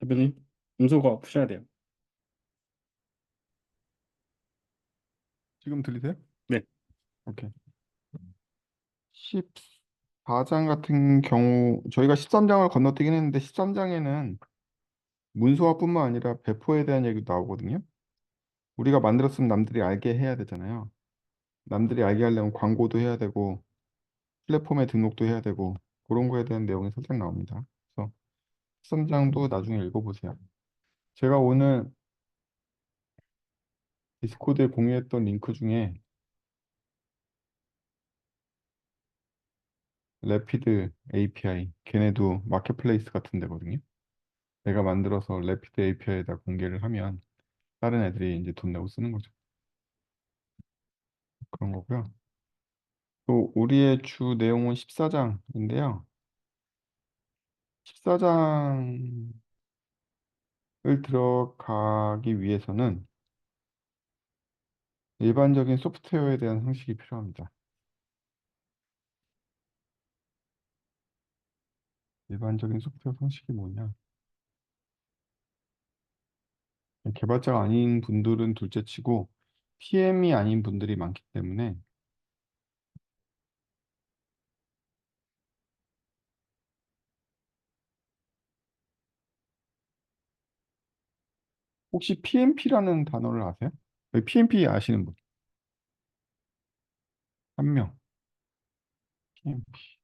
대표님, 음소거 푸셔야 돼요. 지금 들리세요? 네. 오케이. 14장 같은 경우 저희가 13장을 건너뛰긴 했는데 13장에는 문서화뿐만 아니라 배포에 대한 얘기도 나오거든요. 우리가 만들었으면 남들이 알게 해야 되잖아요. 남들이 알게 하려면 광고도 해야 되고 플랫폼에 등록도 해야 되고 그런 거에 대한 내용이 살짝 나옵니다. 그래서 13장도 나중에 읽어보세요. 제가 오늘 디스코드에 공유했던 링크 중에 레피드 API 걔네도 마켓플레이스 같은 데거든요. 내가 만들어서 레피드 API에다 공개를 하면 다른 애들이 이제 돈 내고 쓰는 거죠. 그런 거고요. 또 우리의 주 내용은 14장인데요. 14장을 들어가기 위해서는 일반적인 소프트웨어에 대한 상식이 필요합니다. 일반적인 소프트웨어 상식이 뭐냐? 개발자가 아닌 분들은 둘째치고 PM이 아닌 분들이 많기 때문에 혹시 PMP라는 단어를 아세요? PMP 아시는 분? 한 명. PMP.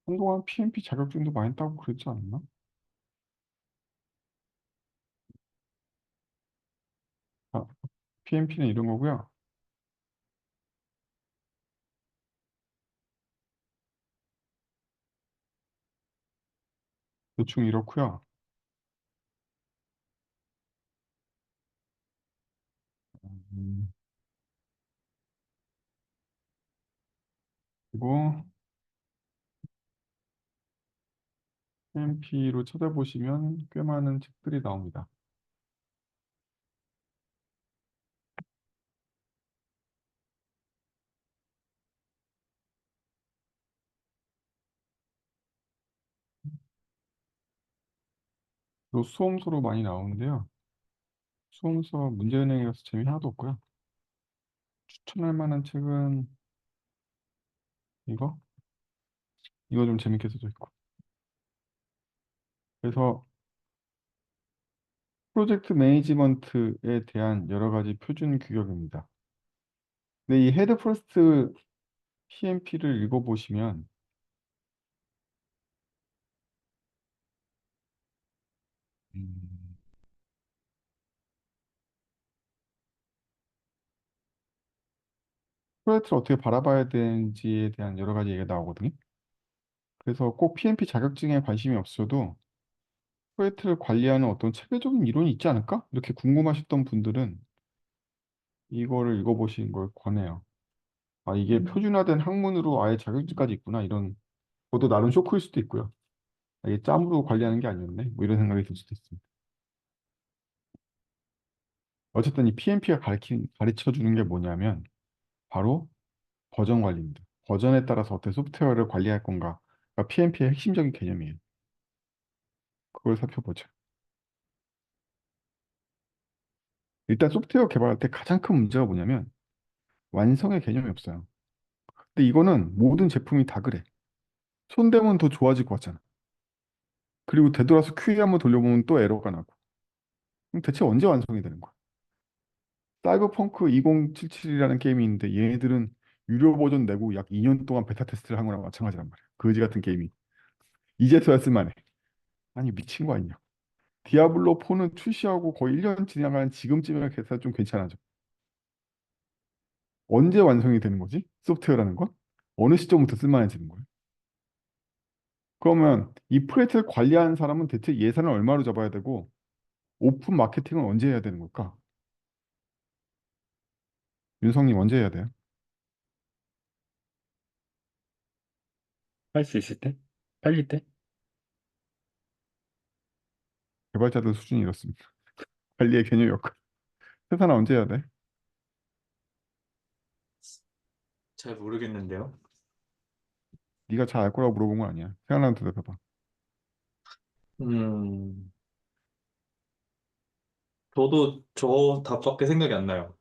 한동안 PMP 자격증도 많이 따고 그랬지 않았나? 아, PMP는 이런 거고요. 대충 이렇고요. 음, 그리고 PMP로 찾아보시면 꽤 많은 책들이 나옵니다. 또 수험서로 많이 나오는데요. 수험서 문제은행이라서 재미 하나도 없고요. 추천할 만한 책은 이거? 이거 좀 재밌게 써져 있고. 그래서 프로젝트 매니지먼트에 대한 여러 가지 표준 규격입니다. 근데 이 헤드 퍼스트 PMP를 읽어보시면 음, 프로젝트를 어떻게 바라봐야 되는지에 대한 여러 가지 얘기가 나오거든요. 그래서 꼭 PMP 자격증에 관심이 없어도 프로젝트를 관리하는 어떤 체계적인 이론이 있지 않을까? 이렇게 궁금하셨던 분들은 이거를 읽어보시는 걸 권해요. 아, 이게 표준화된 학문으로 아예 자격증까지 있구나. 이런 것도 나름 쇼크일 수도 있고요. 아, 이게 짬으로 관리하는 게 아니었네. 뭐 이런 생각이 들 수도 있습니다. 어쨌든 이 PMP가 가르쳐 주는 게 뭐냐면 바로 버전 관리입니다. 버전에 따라서 어떤 소프트웨어를 관리할 건가가 PMP의 핵심적인 개념이에요. 그걸 살펴보죠. 일단 소프트웨어 개발할 때 가장 큰 문제가 뭐냐면 완성의 개념이 없어요. 근데 이거는 모든 제품이 다 그래. 손대면 더 좋아질 것 같잖아. 그리고 되돌아서 QE 한번 돌려보면 또 에러가 나고. 그럼 대체 언제 완성이 되는 거야? 사이버펑크 2077이라는 게임이 있는데 얘네들은 유료 버전 내고 약 2년 동안 베타 테스트를 한 거랑 마찬가지란 말이야. 거지 같은 게임이. 이제서야 쓸만해. 아니 미친 거 아니냐. 디아블로 4는 출시하고 거의 1년 지나가는 지금쯤이면 개사 좀 괜찮아져. 언제 완성이 되는 거지? 소프트웨어라는 건? 어느 시점부터 쓸만해지는 거야? 그러면 이 프로젝트를 관리하는 사람은 대체 예산을 얼마로 잡아야 되고 오픈 마케팅은 언제 해야 되는 걸까? 윤성님 언제 해야 돼요? 할 수 있을 때? 팔릴 때? 개발자들 수준이 이렇습니다. 관리의 개념이 없고. 회사는 언제 해야 돼? 잘 모르겠는데요. 네가 잘 알 거라고 물어본 건 아니야. 생각나는 대답해봐. 음, 저도 저 답밖에 생각이 안 나요.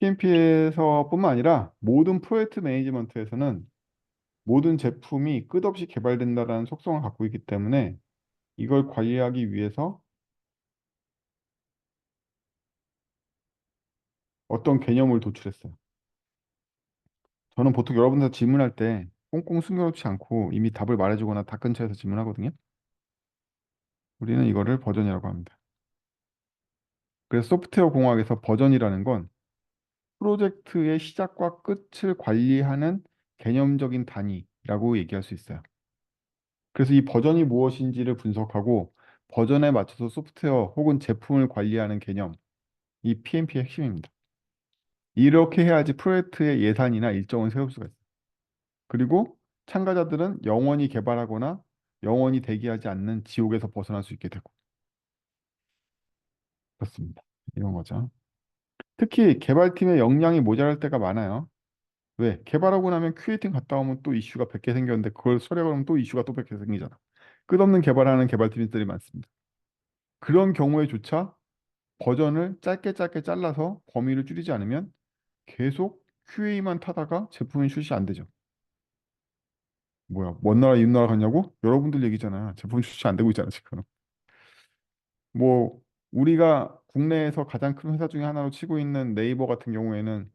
PMP에서뿐만 아니라 모든 프로젝트 매니지먼트에서는 모든 제품이 끝없이 개발된다는 속성을 갖고 있기 때문에 이걸 관리하기 위해서 어떤 개념을 도출했어요. 저는 보통 여러분들 질문할 때 꽁꽁 숨겨놓지 않고 이미 답을 말해주거나 다 근처에서 질문하거든요. 우리는 이거를 버전이라고 합니다. 그래서 소프트웨어 공학에서 버전이라는 건 프로젝트의 시작과 끝을 관리하는 개념적인 단위라고 얘기할 수 있어요. 그래서 이 버전이 무엇인지를 분석하고 버전에 맞춰서 소프트웨어 혹은 제품을 관리하는 개념, 이 PMP의 핵심입니다. 이렇게 해야지 프로젝트의 예산이나 일정을 세울 수가 있어요. 그리고 참가자들은 영원히 개발하거나 영원히 대기하지 않는 지옥에서 벗어날 수 있게 되고 그렇습니다. 이런 거죠. 특히 개발팀의 역량이 모자랄 때가 많아요. 왜? 개발하고 나면 QA팀 갔다 오면 또 이슈가 100개 생겼는데 그걸 처리하고 나면 또 이슈가 또 100개 생기잖아. 끝없는 개발하는 개발팀들이 많습니다. 그런 경우에조차 버전을 짧게 짧게 잘라서 범위를 줄이지 않으면 계속 QA만 타다가 제품이 출시 안 되죠. 뭐야, 먼 나라, 이웃 나라 갔냐고? 여러분들 얘기잖아. 제품 출시 안 되고 있잖아, 지금. 뭐, 우리가 국내에서 가장 큰 회사 중에 하나로 치고 있는 네이버 같은 경우에는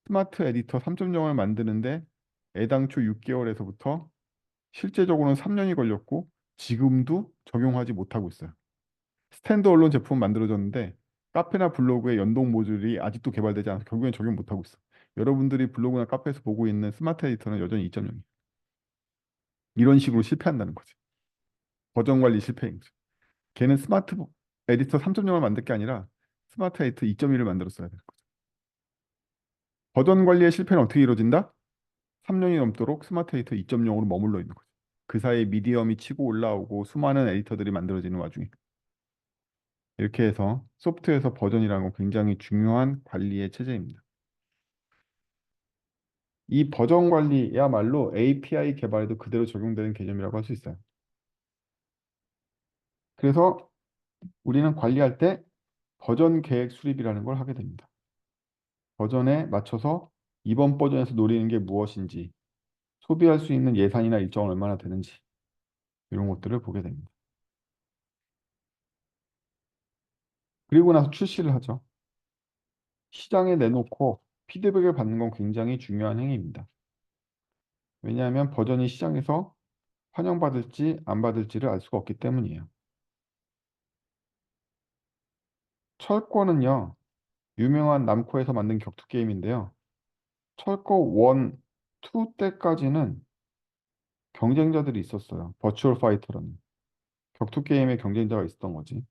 스마트 에디터 3.0을 만드는데 애당초 6개월에서부터 실제적으로는 3년이 걸렸고 지금도 적용하지 못하고 있어요. 스탠드얼론 제품 만들어졌는데 카페나 블로그의 연동 모듈이 아직도 개발되지 않아서 결국엔 적용 못하고 있어. 여러분들이 블로그나 카페에서 보고 있는 스마트 에디터는 여전히 2.0이에요. 이런 식으로 실패한다는 거지. 버전 관리 실패인 거죠. 걔는 스마트 에디터 3.0을 만들 게 아니라 스마트 에디터 2.1을 만들었어야 되는 거죠. 버전 관리의 실패는 어떻게 이루어진다? 3년이 넘도록 스마트 에디터 2.0으로 머물러 있는 거죠. 그 사이에 미디엄이 치고 올라오고 수많은 에디터들이 만들어지는 와중에 이렇게 해서 소프트웨어에서 버전이라는 건 굉장히 중요한 관리의 체제입니다. 이 버전 관리야말로 API 개발에도 그대로 적용되는 개념이라고 할 수 있어요. 그래서 우리는 관리할 때 버전 계획 수립이라는 걸 하게 됩니다. 버전에 맞춰서 이번 버전에서 노리는 게 무엇인지, 소비할 수 있는 예산이나 일정은 얼마나 되는지 이런 것들을 보게 됩니다. 그리고 나서 출시를 하죠. 시장에 내놓고 피드백을 받는 건 굉장히 중요한 행위입니다. 왜냐하면 버전이 시장에서 환영받을지 안 받을지를 알 수가 없기 때문이에요. 철권은요, 유명한 남코에서 만든 격투 게임인데요. 철거 1, 2 때까지는 경쟁자들이 있었어요. 버추얼 파이터라는 격투 게임의 경쟁자가 있었던 거지.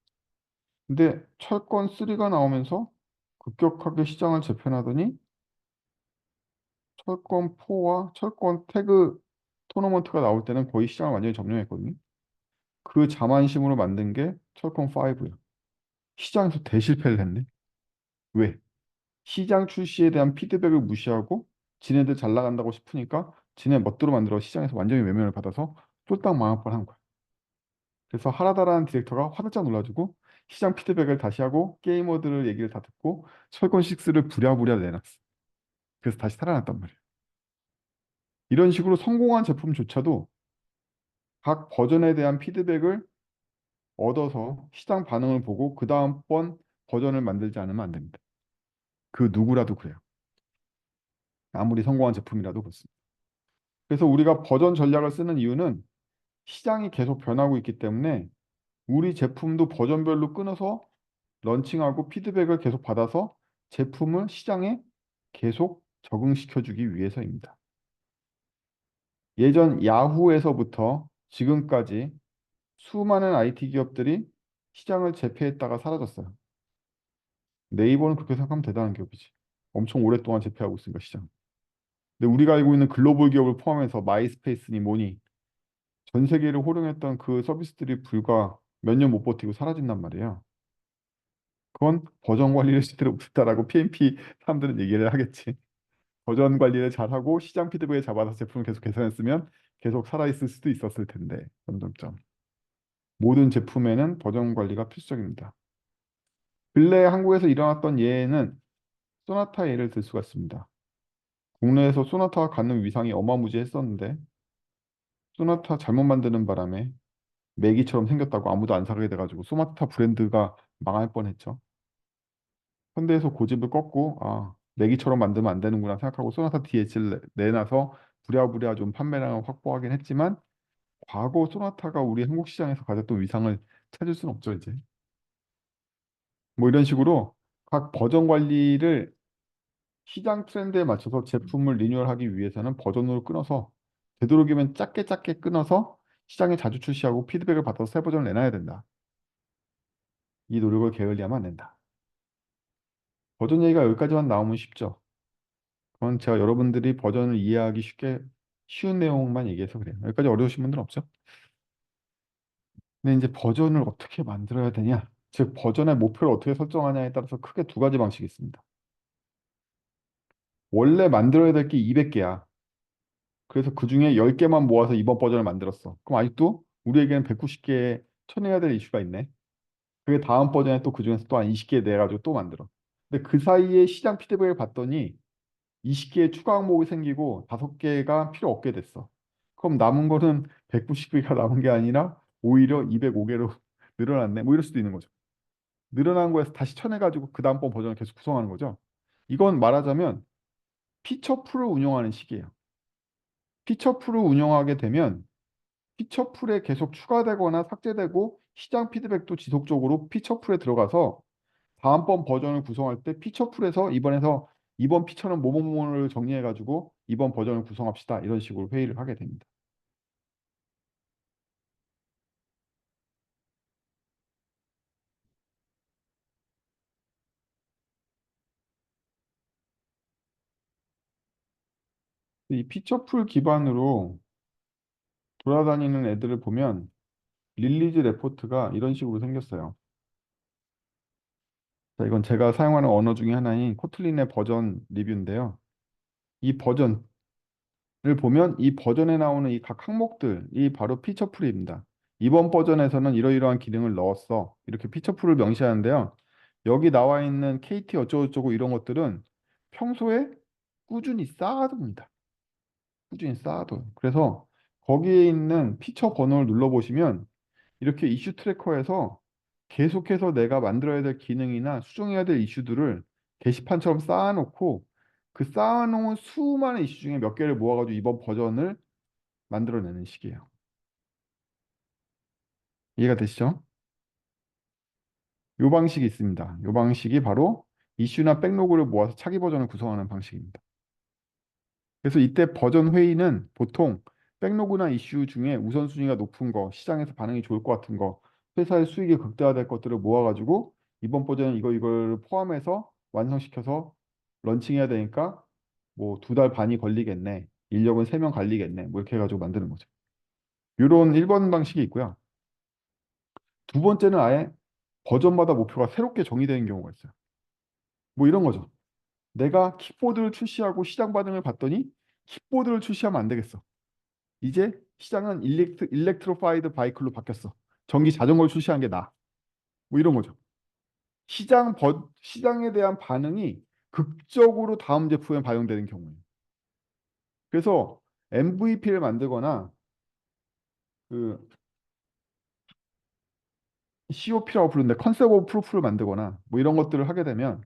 근데 철권 3가 나오면서 급격하게 시장을 재편하더니 철권 4와 철권 태그 토너먼트가 나올 때는 거의 시장을 완전히 점령했거든요. 그 자만심으로 만든 게 철권 5예요. 시장에서 대실패를 했네. 왜? 시장 출시에 대한 피드백을 무시하고 지네들 잘 나간다고 싶으니까 지네 멋대로 만들어 시장에서 완전히 외면을 받아서 쫄딱 망할 뻔한 거야. 그래서 하라다라는 디렉터가 화들짝 놀라지고 시장 피드백을 다시 하고 게이머들을 얘기를 다 듣고 철권 6를 부랴부랴 내놨어. 그래서 다시 살아났단 말이야. 이런 식으로 성공한 제품조차도 각 버전에 대한 피드백을 얻어서 시장 반응을 보고 그 다음번 버전을 만들지 않으면 안 됩니다. 그 누구라도 그래요. 아무리 성공한 제품이라도 그렇습니다. 그래서 우리가 버전 전략을 쓰는 이유는 시장이 계속 변하고 있기 때문에 우리 제품도 버전별로 끊어서 런칭하고 피드백을 계속 받아서 제품을 시장에 계속 적응시켜주기 위해서입니다. 예전 야후에서부터 지금까지 수많은 IT 기업들이 시장을 제패했다가 사라졌어요. 네이버는 그렇게 생각하면 대단한 기업이지. 엄청 오랫동안 제패하고 있으니까 시장. 근데 우리가 알고 있는 글로벌 기업을 포함해서 마이스페이스니 뭐니 전 세계를 호령했던 그 서비스들이 불과 몇 년 못 버티고 사라진단 말이에요. 그건 버전 관리를 제대로 못했다라고 PMP 사람들은 얘기를 하겠지. 버전 관리를 잘하고 시장 피드백을 잡아서 제품을 계속 개선했으면 계속 살아있을 수도 있었을 텐데. 점점점. 모든 제품에는 버전 관리가 필수적입니다. 근래 한국에서 일어났던 예는 소나타 예를 들 수가 있습니다. 국내에서 소나타가 갖는 위상이 어마무지했었는데 소나타 잘못 만드는 바람에 매기처럼 생겼다고 아무도 안 사게 돼가지고 소나타 브랜드가 망할 뻔했죠. 현대에서 고집을 꺾고 매기처럼 만들면 안 되는구나 생각하고 소나타 DH를 내놔서 부랴부랴 좀 판매량을 확보하긴 했지만 과거 소나타가 우리 한국 시장에서 가졌던 위상을 찾을 수는 없죠, 이제. 뭐 이런 식으로 각 버전 관리를 시장 트렌드에 맞춰서 제품을 리뉴얼하기 위해서는 버전으로 끊어서 되도록이면 작게 작게 끊어서 시장에 자주 출시하고 피드백을 받아서 새 버전을 내놔야 된다. 이 노력을 게을리하면 안 된다. 버전 얘기가 여기까지만 나오면 쉽죠. 그건 제가 여러분들이 버전을 이해하기 쉽게 쉬운 내용만 얘기해서 그래요. 여기까지 어려우신 분들은 없죠? 근데 이제 버전을 어떻게 만들어야 되냐? 즉 버전의 목표를 어떻게 설정하냐에 따라서 크게 두 가지 방식이 있습니다. 원래 만들어야 될 게 200개야. 그래서 그중에 10개만 모아서 이번 버전을 만들었어. 그럼 아직도 우리에게는 190개 쳐내야 될 이슈가 있네. 그게 다음 버전에 또 그중에서 또 한 20개 내가지고 또 만들어. 근데 그 사이에 시장 피드백을 봤더니 20개의 추가 항목이 생기고 5개가 필요 없게 됐어. 그럼 남은 거는 190개가 남은 게 아니라 오히려 205개로 늘어났네. 뭐 이럴 수도 있는 거죠. 늘어난 거에서 다시 쳐내가지고 그 다음번 버전을 계속 구성하는 거죠. 이건 말하자면 피처풀을 운영하는 식이에요. 피처풀을 운영하게 되면 피처풀에 계속 추가되거나 삭제되고 시장 피드백도 지속적으로 피처풀에 들어가서 다음번 버전을 구성할 때 피처풀에서 이번 피처는 뭐뭐뭐를 정리해가지고 이번 버전을 구성합시다. 이런 식으로 회의를 하게 됩니다. 이 피처풀 기반으로 돌아다니는 애들을 보면 릴리즈 레포트가 이런 식으로 생겼어요. 자, 이건 제가 사용하는 언어 중에 하나인 코틀린의 버전 리뷰인데요. 이 버전을 보면 이 버전에 나오는 이 각 항목들이 바로 피처풀입니다. 이번 버전에서는 이러이러한 기능을 넣었어. 이렇게 피처풀을 명시하는데요. 여기 나와 있는 KT 어쩌고저쩌고 이런 것들은 평소에 꾸준히 쌓아둡니다. 꾸준히 쌓아둬요. 그래서 거기에 있는 피처 번호를 눌러보시면 이렇게 이슈 트래커에서 계속해서 내가 만들어야 될 기능이나 수정해야 될 이슈들을 게시판처럼 쌓아놓고 그 쌓아놓은 수많은 이슈 중에 몇 개를 모아가지고 이번 버전을 만들어내는 식이에요. 이해가 되시죠? 이 방식이 있습니다. 이 방식이 바로 이슈나 백로그를 모아서 차기 버전을 구성하는 방식입니다. 그래서 이때 버전 회의는 보통 백로그나 이슈 중에 우선순위가 높은 거, 시장에서 반응이 좋을 것 같은 거, 회사의 수익이 극대화될 것들을 모아가지고 이번 버전은 이걸 포함해서 완성시켜서 런칭해야 되니까 뭐 2달 반이 걸리겠네. 인력은 3명 갈리겠네. 뭐 이렇게 해가지고 만드는 거죠. 이런 1번 방식이 있고요. 두 번째는 아예 버전마다 목표가 새롭게 정의되는 경우가 있어요. 뭐 이런 거죠. 내가 킥보드를 출시하고 시장 반응을 봤더니 킥보드를 출시하면 안 되겠어. 이제 시장은 일렉트로파이드 바이클로 바뀌었어. 전기 자전거를 출시한 게 나아. 뭐 이런 거죠. 시장에 대한 반응이 극적으로 다음 제품에 반영되는 경우예요. 그래서 MVP를 만들거나 그 COP라고 부르는데 컨셉 오브 프루프를 만들거나 뭐 이런 것들을 하게 되면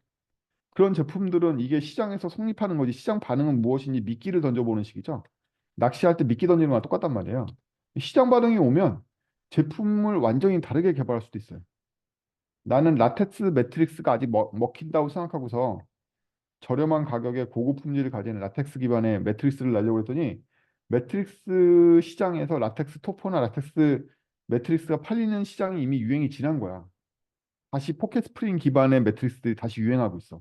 그런 제품들은 이게 시장에서 성립하는 거지 시장 반응은 무엇인지 미끼를 던져보는 식이죠. 낚시할 때 미끼 던지는 거랑 똑같단 말이에요. 시장 반응이 오면 제품을 완전히 다르게 개발할 수도 있어요. 나는 라텍스 매트릭스가 아직 먹힌다고 생각하고서 저렴한 가격에 고급 품질을 가진 라텍스 기반의 매트릭스를 내려고 했더니 매트릭스 시장에서 라텍스 토퍼나 라텍스 매트릭스가 팔리는 시장이 이미 유행이 지난 거야. 다시 포켓 스프링 기반의 매트릭스들이 다시 유행하고 있어.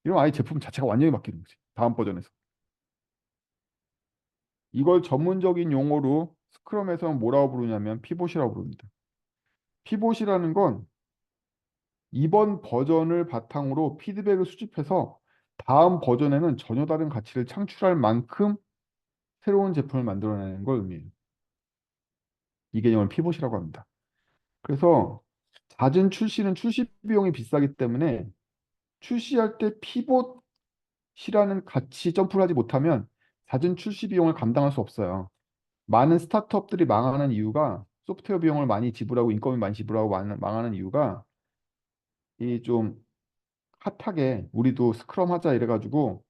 이러면 아예 제품 자체가 완전히 바뀌는 거지. 다음 버전에서. 이걸 전문적인 용어로 스크럼에서는 뭐라고 부르냐면 피봇이라고 부릅니다. 피봇이라는 건 이번 버전을 바탕으로 피드백을 수집해서 다음 버전에는 전혀 다른 가치를 창출할 만큼 새로운 제품을 만들어내는 걸 의미해요. 이 개념을 피봇이라고 합니다. 그래서 잦은 출시는 출시 비용이 비싸기 때문에 출시할 때 피봇이라는 가치 점프를 하지 못하면 잦은 출시 비용을 감당할 수 없어요. 많은 스타트업들이 망하는 이유가 소프트웨어 비용을 많이 지불하고 인건비 많이 지불하고 망하는 이유가 이 좀 핫하게 우리도 스크럼 하자 이래가지고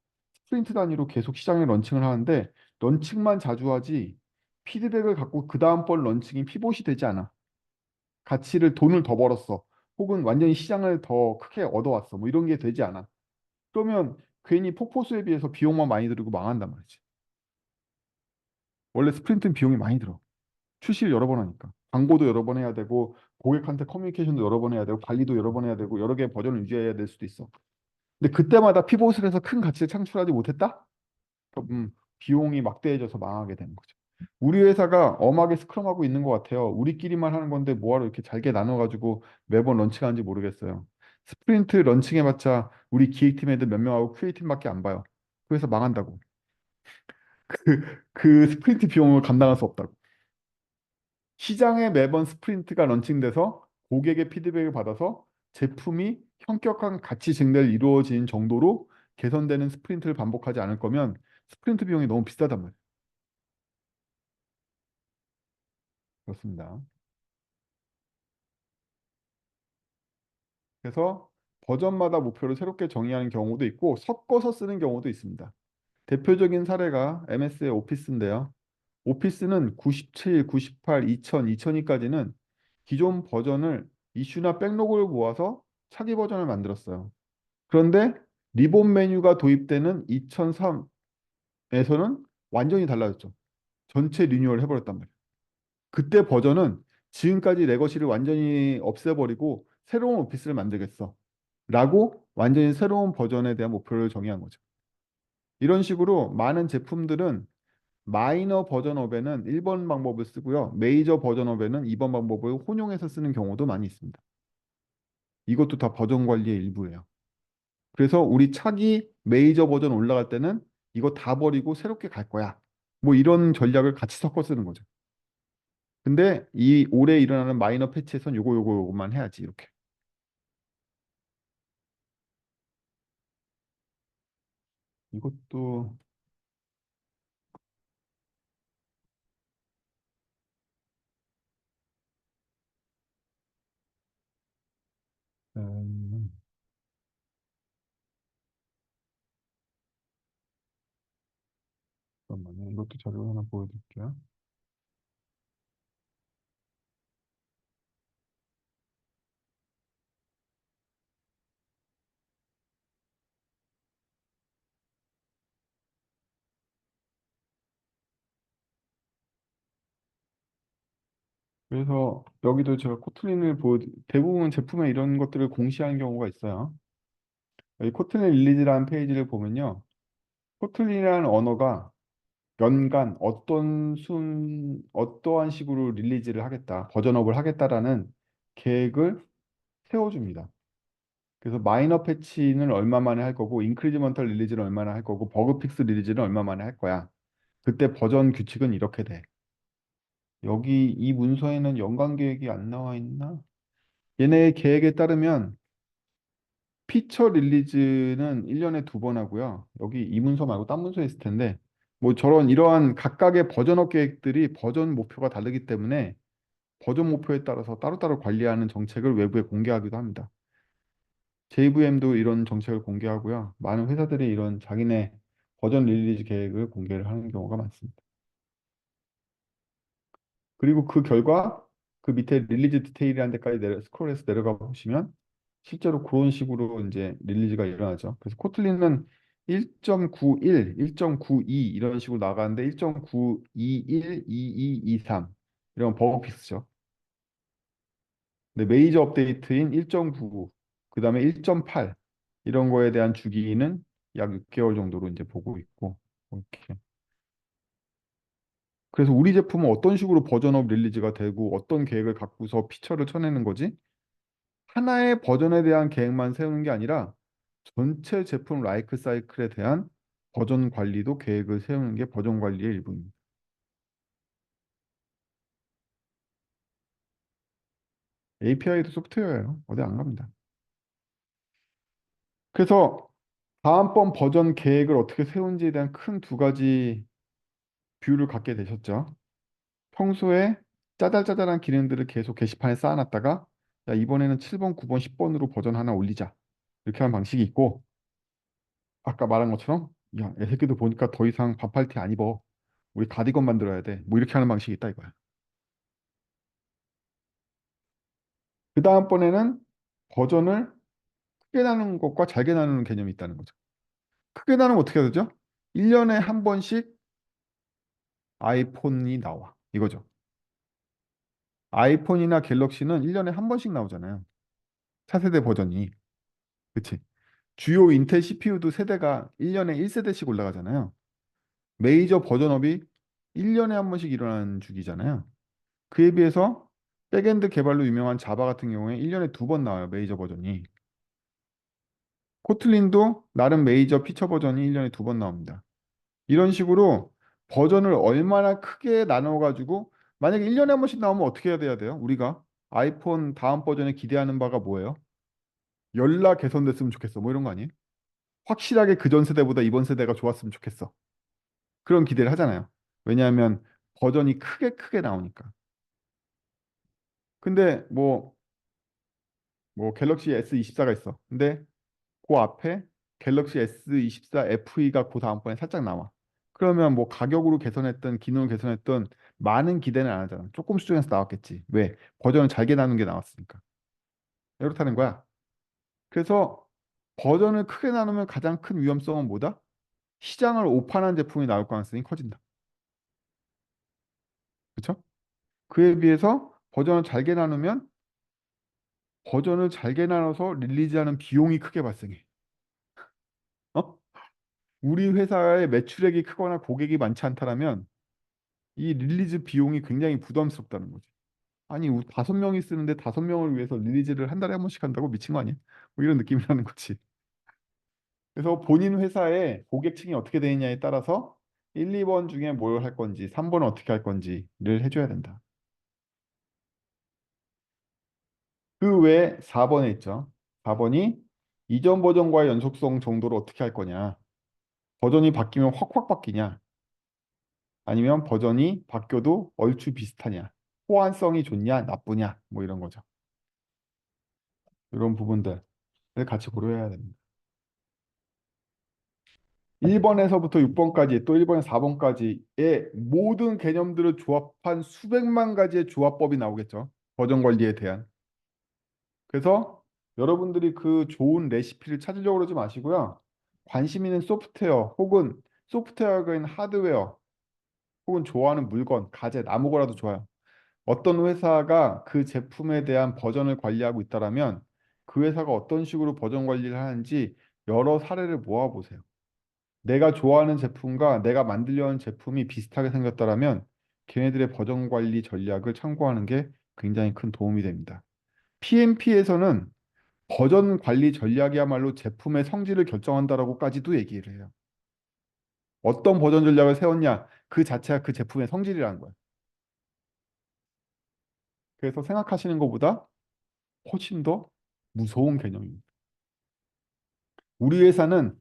스프린트 단위로 계속 시장에 런칭을 하는데 런칭만 자주 하지 피드백을 갖고 그 다음번 런칭이 피봇이 되지 않아. 돈을 더 벌었어. 혹은 완전히 시장을 더 크게 얻어왔어. 뭐 이런 게 되지 않아. 그러면 괜히 폭포수에 비해서 비용만 많이 들고 망한단 말이지. 원래 스프린트는 비용이 많이 들어. 출시를 여러 번 하니까. 광고도 여러 번 해야 되고, 고객한테 커뮤니케이션도 여러 번 해야 되고, 관리도 여러 번 해야 되고, 여러 개의 버전을 유지해야 될 수도 있어. 근데 그때마다 피봇을 해서 큰 가치를 창출하지 못했다? 그럼 비용이 막대해져서 망하게 되는 거죠. 우리 회사가 엄하게 스크럼하고 있는 것 같아요. 우리끼리만 하는 건데 뭐하러 이렇게 잘게 나눠가지고 매번 런칭하는지 모르겠어요. 스프린트 런칭해봤자 우리 기획팀 애들 몇 명하고 QA팀밖에 안 봐요. 그래서 망한다고. 그 스프린트 비용을 감당할 수 없다고. 시장에 매번 스프린트가 런칭돼서 고객의 피드백을 받아서 제품이 현격한 가치 증대를 이루어진 정도로 개선되는 스프린트를 반복하지 않을 거면 스프린트 비용이 너무 비싸단 말이에요. 그렇습니다. 그래서 버전마다 목표를 새롭게 정의하는 경우도 있고 섞어서 쓰는 경우도 있습니다. 대표적인 사례가 MS의 오피스인데요. 오피스는 97, 98, 2000, 2002까지는 기존 버전을 이슈나 백로그를 모아서 차기 버전을 만들었어요. 그런데 리본 메뉴가 도입되는 2003에서는 완전히 달라졌죠. 전체 리뉴얼 해버렸단 말이에요. 그때 버전은 지금까지 레거시를 완전히 없애버리고 새로운 오피스를 만들겠어. 라고 완전히 새로운 버전에 대한 목표를 정의한 거죠. 이런 식으로 많은 제품들은 마이너 버전업에는 1번 방법을 쓰고요. 메이저 버전업에는 2번 방법을 혼용해서 쓰는 경우도 많이 있습니다. 이것도 다 버전 관리의 일부예요. 그래서 우리 차기 메이저 버전 올라갈 때는 이거 다 버리고 새롭게 갈 거야. 뭐 이런 전략을 같이 섞어 쓰는 거죠. 근데 이 올해 일어나는 마이너 패치에선 요거만 해야지 이렇게. 이것도 음, 잠깐만요. 이것도 자료 하나 보여드릴게요. 그래서 여기도 제가 코틀린을 대부분 제품에 이런 것들을 공시하는 경우가 있어요. 여기 코틀린 릴리즈라는 페이지를 보면요. 코틀린이라는 언어가 연간 어떠한 식으로 릴리즈를 하겠다, 버전업을 하겠다라는 계획을 세워줍니다. 그래서 마이너 패치는 얼마 만에 할 거고, 인크리지먼털 릴리즈는 얼마나 할 거고, 버그 픽스 릴리즈는 얼마 만에 할 거야. 그때 버전 규칙은 이렇게 돼. 여기 이 문서에는 연간 계획이 안 나와 있나? 얘네 계획에 따르면 피처 릴리즈는 1년에 두 번 하고요. 여기 이 문서 말고 딴 문서에 있을 텐데 뭐 이러한 각각의 버전업 계획들이 버전 목표가 다르기 때문에 버전 목표에 따라서 따로따로 관리하는 정책을 외부에 공개하기도 합니다. JVM도 이런 정책을 공개하고요. 많은 회사들이 이런 자기네 버전 릴리즈 계획을 공개를 하는 경우가 많습니다. 그리고 그 결과 그 밑에 릴리즈 디테일이라는 데까지 스크롤해서 내려가 보시면 실제로 그런 식으로 이제 릴리즈가 일어나죠. 그래서 코틀린은 1.91, 1.92 이런 식으로 나가는데 1.921, 22, 23 이런 버그 픽스죠. 근데 메이저 업데이트인 1.99, 그 다음에 1.8 이런 거에 대한 주기는 약 6개월 정도로 이제 보고 있고 이렇게. 그래서 우리 제품은 어떤 식으로 버전업 릴리즈가 되고 어떤 계획을 갖고서 피처를 쳐내는 거지? 하나의 버전에 대한 계획만 세우는 게 아니라 전체 제품 라이프 사이클에 대한 버전 관리도 계획을 세우는 게 버전 관리의 일부입니다. API도 소프트웨어예요. 어디 안 갑니다. 그래서 다음번 버전 계획을 어떻게 세운지에 대한 큰 두 가지 뷰를 갖게 되셨죠. 평소에 짜잘짜잘한 기능들을 계속 게시판에 쌓아놨다가 야, 이번에는 7번, 9번, 10번으로 버전 하나 올리자. 이렇게 하는 방식이 있고 아까 말한 것처럼 야, 애새끼들 보니까 더 이상 반팔티 안 입어. 우리 가디건 만들어야 돼. 뭐 이렇게 하는 방식이 있다 이거야. 그 다음번에는 버전을 크게 나누는 것과 잘게 나누는 개념이 있다는 거죠. 크게 나누면 어떻게 해야 되죠? 1년에 한 번씩 아이폰이 나와. 이거죠. 아이폰이나 갤럭시는 1년에 한 번씩 나오잖아요. 차세대 버전이. 그치? 주요 인텔 CPU도 세대가 1년에 1세대씩 올라가잖아요. 메이저 버전업이 1년에 한 번씩 일어나는 주기잖아요. 그에 비해서 백엔드 개발로 유명한 자바 같은 경우에 1년에 두 번 나와요. 메이저 버전이. 코틀린도 나름 메이저 피처 버전이 1년에 두 번 나옵니다. 이런 식으로 버전을 얼마나 크게 나눠가지고 만약에 1년에 한 번씩 나오면 어떻게 해야 돼요? 우리가 아이폰 다음 버전에 기대하는 바가 뭐예요? 연락 개선됐으면 좋겠어. 뭐 이런 거 아니에요? 확실하게 그전 세대보다 이번 세대가 좋았으면 좋겠어. 그런 기대를 하잖아요. 왜냐하면 버전이 크게 크게 나오니까. 근데 뭐 갤럭시 S24가 있어. 근데 그 앞에 갤럭시 S24 FE가 그 다음번에 살짝 나와. 그러면 뭐 가격으로 개선했던 기능을 개선했던 많은 기대는 안 하잖아. 조금 수준에서 나왔겠지. 왜? 버전을 잘게 나눈 게 나왔으니까. 이렇다는 거야. 그래서 버전을 크게 나누면 가장 큰 위험성은 뭐다? 시장을 오판한 제품이 나올 가능성이 커진다. 그렇죠? 그에 비해서 버전을 잘게 나누면 버전을 잘게 나눠서 릴리즈하는 비용이 크게 발생해. 어? 우리 회사의 매출액이 크거나 고객이 많지 않다라면 이 릴리즈 비용이 굉장히 부담스럽다는 거지. 아니, 5명이 쓰는데 5명을 위해서 릴리즈를 한 달에 한 번씩 한다고 미친 거 아니야? 뭐 이런 느낌이라는 거지. 그래서 본인 회사의 고객층이 어떻게 되느냐에 따라서 1, 2번 중에 뭘 할 건지, 3번은 어떻게 할 건지를 해줘야 된다. 그 외에 4번에 있죠. 4번이 이전 버전과의 연속성 정도를 어떻게 할 거냐. 버전이 바뀌면 확확 바뀌냐. 아니면 버전이 바뀌어도 얼추 비슷하냐. 호환성이 좋냐, 나쁘냐. 뭐 이런 거죠. 이런 부분들을 같이 고려해야 됩니다. 1번에서부터 6번까지 또 1번에서 4번까지의 모든 개념들을 조합한 수백만 가지의 조합법이 나오겠죠. 버전 관리에 대한. 그래서 여러분들이 그 좋은 레시피를 찾으려고 그러지 마시고요. 관심 있는 소프트웨어 혹은 소프트웨어가 있는 하드웨어 혹은 좋아하는 물건, 가젯, 아무거나도 좋아요. 어떤 회사가 그 제품에 대한 버전을 관리하고 있다라면 그 회사가 어떤 식으로 버전 관리를 하는지 여러 사례를 모아보세요. 내가 좋아하는 제품과 내가 만들려는 제품이 비슷하게 생겼다라면 걔네들의 버전 관리 전략을 참고하는 게 굉장히 큰 도움이 됩니다. PMP에서는 버전 관리 전략이야말로 제품의 성질을 결정한다라고까지도 얘기를 해요. 어떤 버전 전략을 세웠냐, 그 자체가 그 제품의 성질이라는 거예요. 그래서 생각하시는 것보다 훨씬 더 무서운 개념입니다. 우리 회사는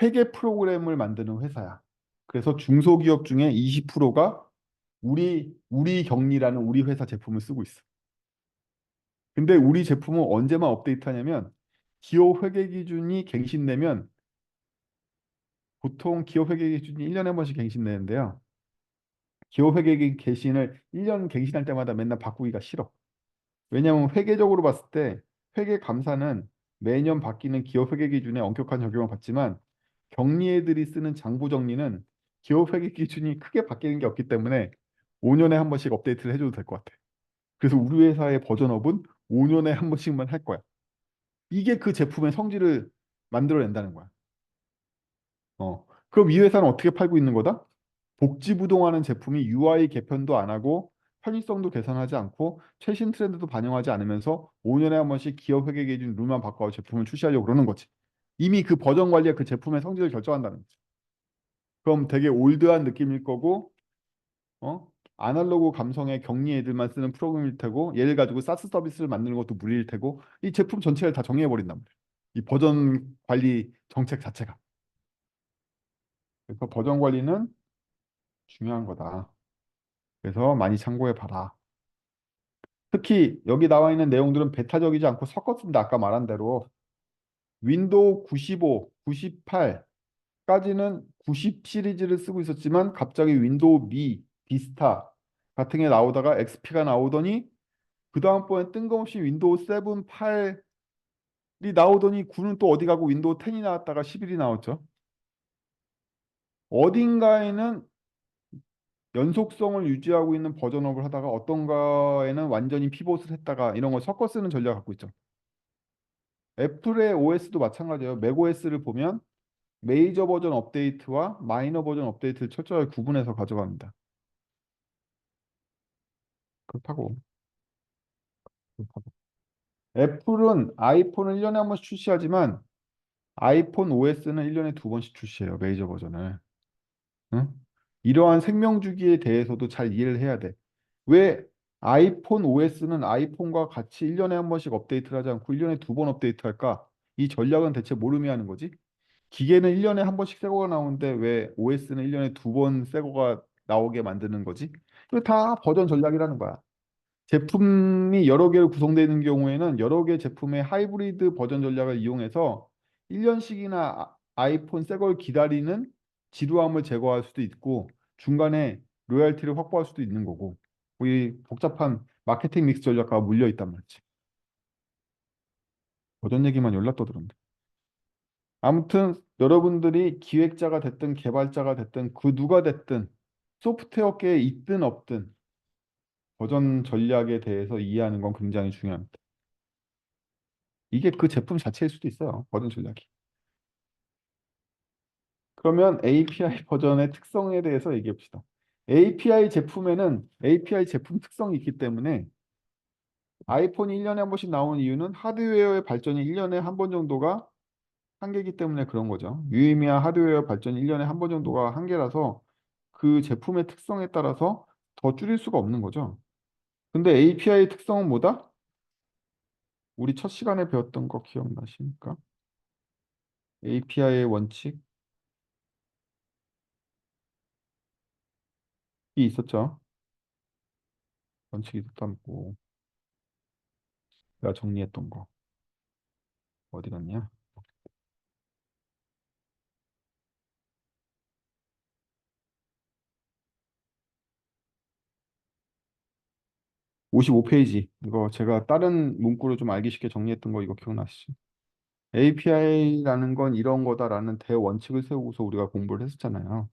회계 프로그램을 만드는 회사야. 그래서 중소기업 중에 20%가 우리 격리라는 우리 회사 제품을 쓰고 있어. 근데 우리 제품은 언제만 업데이트하냐면 기업 회계 기준이 갱신되면 보통 기업 회계 기준이 1년에 한 번씩 갱신되는데요. 기업 회계 갱신을 1년 갱신할 때마다 맨날 바꾸기가 싫어. 왜냐하면 회계적으로 봤을 때 회계 감사는 매년 바뀌는 기업 회계 기준에 엄격한 적용을 받지만 격리애들이 쓰는 장부 정리는 기업 회계 기준이 크게 바뀌는 게 없기 때문에 5년에 한 번씩 업데이트를 해줘도 될 것 같아. 그래서 우리 회사의 버전업은 5년에 한 번씩만 할 거야. 이게 그 제품의 성질을 만들어낸다는 거야. 그럼 이 회사는 어떻게 팔고 있는 거다? 복지부동하는 제품이 UI 개편도 안 하고 편의성도 개선하지 않고 최신 트렌드도 반영하지 않으면서 5년에 한 번씩 기업 회계 기준 룰만 바꿔 제품을 출시하려고 그러는 거지. 이미 그 버전 관리가 그 제품의 성질을 결정한다는 거죠. 그럼 되게 올드한 느낌일 거고, 아날로그 감성의 격리 애들만 쓰는 프로그램일 테고, 얘를 가지고 사스 서비스를 만드는 것도 무리일 테고, 이 제품 전체를 다 정의해 버린단 말이에요. 이 버전 관리 정책 자체가. 그래서 버전 관리는 중요한 거다. 그래서 많이 참고해 봐라. 특히 여기 나와 있는 내용들은 베타적이지 않고 섞었습니다. 아까 말한 대로 윈도우 95, 98까지는 90 시리즈를 쓰고 있었지만 갑자기 윈도우 미, 비스타 같은 게 나오다가 XP가 나오더니 그 다음번에 뜬금없이 윈도우 7, 8이 나오더니 9는 또 어디 가고 윈도우 10이 나왔다가 11이 나왔죠. 어딘가에는 연속성을 유지하고 있는 버전업을 하다가 어떤가에는 완전히 피봇을 했다가 이런 걸 섞어 쓰는 전략을 갖고 있죠. 애플의 OS도 마찬가지예요. 맥OS를 보면 메이저 버전 업데이트와 마이너 버전 업데이트를 철저하게 구분해서 가져갑니다. 그렇다고. 그렇다고. 애플은 아이폰을 1년에 한 번씩 출시하지만 아이폰 OS는 1년에 두 번씩 출시해요. 메이저 버전을. 응? 이러한 생명 주기에 대해서도 잘 이해를 해야 돼. 왜 아이폰 OS는 아이폰과 같이 1년에 한 번씩 업데이트를 하지 않고 1년에 두 번 업데이트 할까? 이 전략은 대체 뭘 의미하는 거지? 기계는 1년에 한 번씩 새 거가 나오는데 왜 OS는 1년에 두 번 새 거가 나오게 만드는 거지? 이거 다 버전 전략이라는 거야. 제품이 여러 개로 구성되어 있는 경우에는 여러 개 제품의 하이브리드 버전 전략을 이용해서 1년씩이나 아이폰 새 걸 기다리는 지루함을 제거할 수도 있고 중간에 로열티를 확보할 수도 있는 거고 이 복잡한 마케팅 믹스 전략과 물려 있단 말이지. 버전 얘기만 열라 떠들었는데. 아무튼 여러분들이 기획자가 됐든 개발자가 됐든 그 누가 됐든 소프트웨어계에 있든 없든 버전 전략에 대해서 이해하는 건 굉장히 중요합니다. 이게 그 제품 자체일 수도 있어요. 버전 전략이. 그러면 API 버전의 특성에 대해서 얘기해 봅시다. API 제품에는 API 제품 특성이 있기 때문에 아이폰이 1년에 한 번씩 나오는 이유는 하드웨어의 발전이 1년에 한 번 정도가 한계이기 때문에 그런 거죠. 유의미한 하드웨어 발전이 1년에 한 번 정도가 한계라서 그 제품의 특성에 따라서 더 줄일 수가 없는 거죠. 근데 API 특성은 뭐다? 우리 첫 시간에 배웠던 거 기억나십니까? API의 원칙이 있었죠. 원칙이 있었다고 내가 정리했던 거 어디 갔냐? 55페이지. 이거 제가 다른 문구로 좀 알기 쉽게 정리했던 거 이거 기억나시죠? API라는 건 이런 거다라는 대원칙을 세우고서 우리가 공부를 했었잖아요.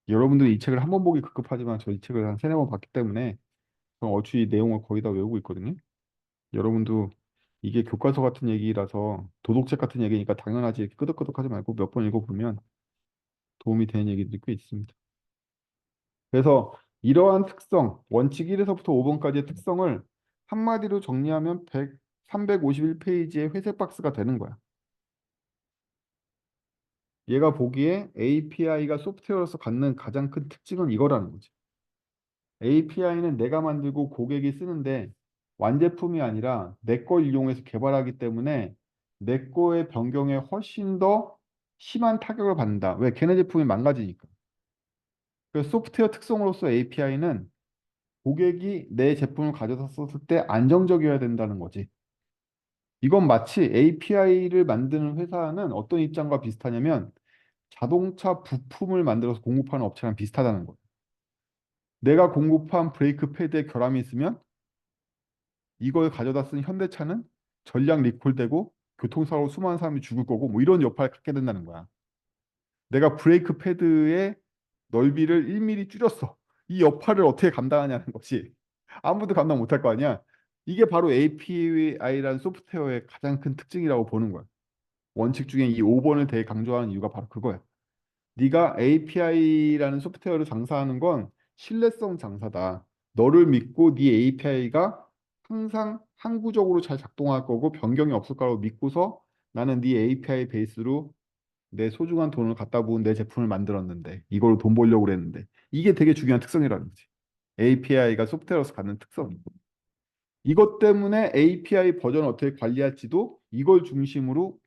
여러분들이 이 책을 한 번 보기 급급하지만 저 이 책을 한 세네 번 봤기 때문에 저는 얼추 이 내용을 거의 다 외우고 있거든요. 여러분도 이게 교과서 같은 얘기라서 도덕책 같은 얘기니까 당연하지 이렇게 끄덕끄덕하지 말고 몇 번 읽어보면 도움이 되는 얘기들이 꽤 있습니다. 그래서 이러한 특성, 원칙 1에서부터 5번까지의 특성을 한마디로 정리하면 351페이지의 회색 박스가 되는 거야. 얘가 보기에 API가 소프트웨어로서 갖는 가장 큰 특징은 이거라는 거지. API는 내가 만들고 고객이 쓰는데 완제품이 아니라 내 걸 이용해서 개발하기 때문에 내 거의 변경에 훨씬 더 심한 타격을 받는다. 왜? 걔네 제품이 망가지니까. 그래서 소프트웨어 특성으로서 API는 고객이 내 제품을 가져다 썼을 때 안정적이어야 된다는 거지. 이건 마치 API를 만드는 회사는 어떤 입장과 비슷하냐면 자동차 부품을 만들어서 공급하는 업체랑 비슷하다는 거예요. 내가 공급한 브레이크 패드에 결함이 있으면 이걸 가져다 쓴 현대차는 전량 리콜되고 교통사고로 수많은 사람이 죽을 거고 뭐 이런 역할을 갖게 된다는 거야. 내가 브레이크 패드의 넓이를 1mm 줄였어. 이 역할을 어떻게 감당하냐는 것이 아무도 감당 못할 거 아니야. 이게 바로 API라는 소프트웨어의 가장 큰 특징이라고 보는 거야. 원칙 중에 이 5번을 되게 강조하는 이유가 바로 그거야. 네가 API라는 소프트웨어를 장사하는 건 신뢰성 장사다. 너를 믿고 네 API가 항상 항구적으로 잘 작동할 거고 변경이 없을 거라고 믿고서 나는 네 API 베이스로 내 소중한 돈을 갖다 부은 내 제품을 만들었는데 이걸로 돈 벌려고 그랬는데 이게 되게 중요한 특성이라는 거지. API가 소프트웨어로서 갖는 특성이고 이것 때문에 API 버전을 어떻게 관리할지도 이걸 중심으로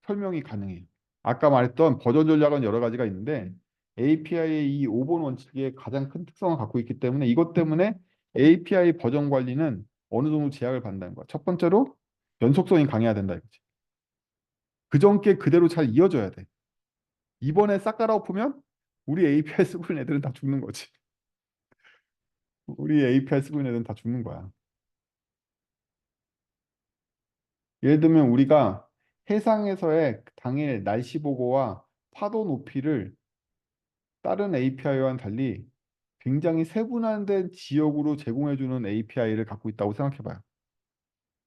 설명이 가능해요. 아까 말했던 버전 전략은 여러 가지가 있는데 API의 이 5번 원칙의 가장 큰 특성을 갖고 있기 때문에 이것 때문에 API 버전 관리는 어느 정도 제약을 받는다는 거야. 첫 번째로 연속성이 강해야 된다 이거지. 그전 게 그대로 잘 이어져야 돼. 이번에 싹 갈아엎으면 우리 API 쓰고 있는 애들은 다 죽는 거지. 우리 API 쓰고 있는 애들은 다 죽는 거야. 예를 들면 우리가 해상에서의 당일 날씨 보고와 파도 높이를 다른 API와는 달리 굉장히 세분화된 지역으로 제공해주는 API를 갖고 있다고 생각해봐요.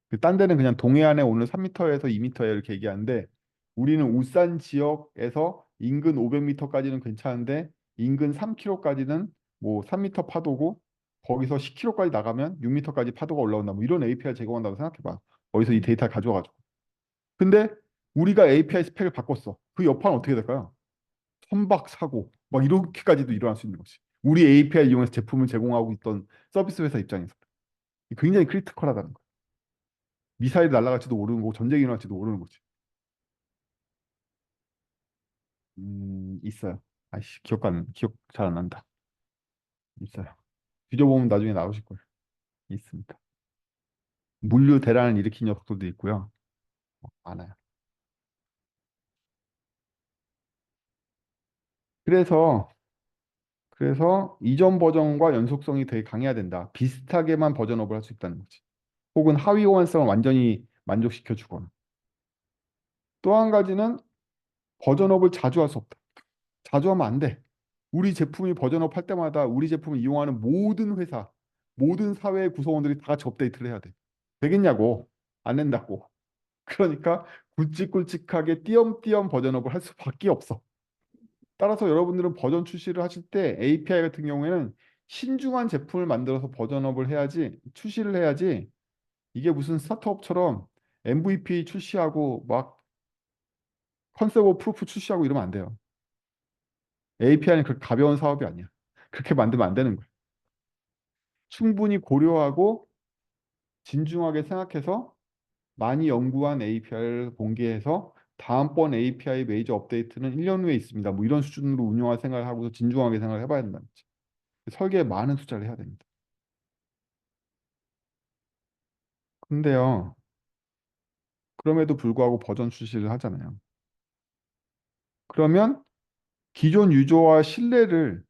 그딴 데는 그냥 동해안에 오늘 3m에서 2m에 이렇게 얘기하는데 우리는 울산 지역에서 인근 500m까지는 괜찮은데 인근 3km까지는 뭐 3m 파도고 거기서 10km까지 나가면 6m까지 파도가 올라온다. 뭐 이런 API 제공한다고 생각해봐. 어디서 이 데이터를 가져와가지고. 근데 우리가 API 스펙을 바꿨어. 그 여파는 어떻게 될까요? 선박 사고 막 이렇게까지도 일어날 수 있는 거지. 우리 API 이용해서 제품을 제공하고 있던 서비스 회사 입장에서 굉장히 크리티컬하다는 거야. 미사일이 날아갈지도 모르는 거고 전쟁이 일어날지도 모르는 거지. 있어요. 아이씨, 기억 잘 안 난다. 있어요. 뒤져보면 나중에 나오실 거예요. 있습니다. 물류 대란을 일으킨 녀석들도 있고요. 많아요. 그래서 이전 버전과 연속성이 되게 강해야 된다. 비슷하게만 버전업을 할 수 있다는 거지. 혹은 하위 호환성을 완전히 만족시켜 주거나. 또 한 가지는 버전업을 자주 할 수 없다. 자주 하면 안 돼. 우리 제품이 버전업 할 때마다 우리 제품을 이용하는 모든 회사, 모든 사회의 구성원들이 다 같이 업데이트를 해야 돼. 되겠냐고. 안 된다고. 그러니까 굵직굵직하게 띄엄띄엄 버전업을 할 수밖에 없어. 따라서 여러분들은 버전 출시를 하실 때 API 같은 경우에는 신중한 제품을 만들어서 버전업을 해야지, 출시를 해야지 이게 무슨 스타트업처럼 MVP 출시하고 막 컨셉 오브 프루프 출시하고 이러면 안 돼요. API는 그렇게 가벼운 사업이 아니야. 그렇게 만들면 안 되는 거야. 충분히 고려하고 진중하게 생각해서 많이 연구한 API를 공개해서 다음번 API 메이저 업데이트는 1년 후에 있습니다. 뭐 이런 수준으로 운영할 생각을 하고서 진중하게 생각을 해봐야 된다는 거지. 설계에 많은 투자를 해야 됩니다. 근데요, 그럼에도 불구하고 버전 출시를 하잖아요. 그러면 기존 유저와 신뢰를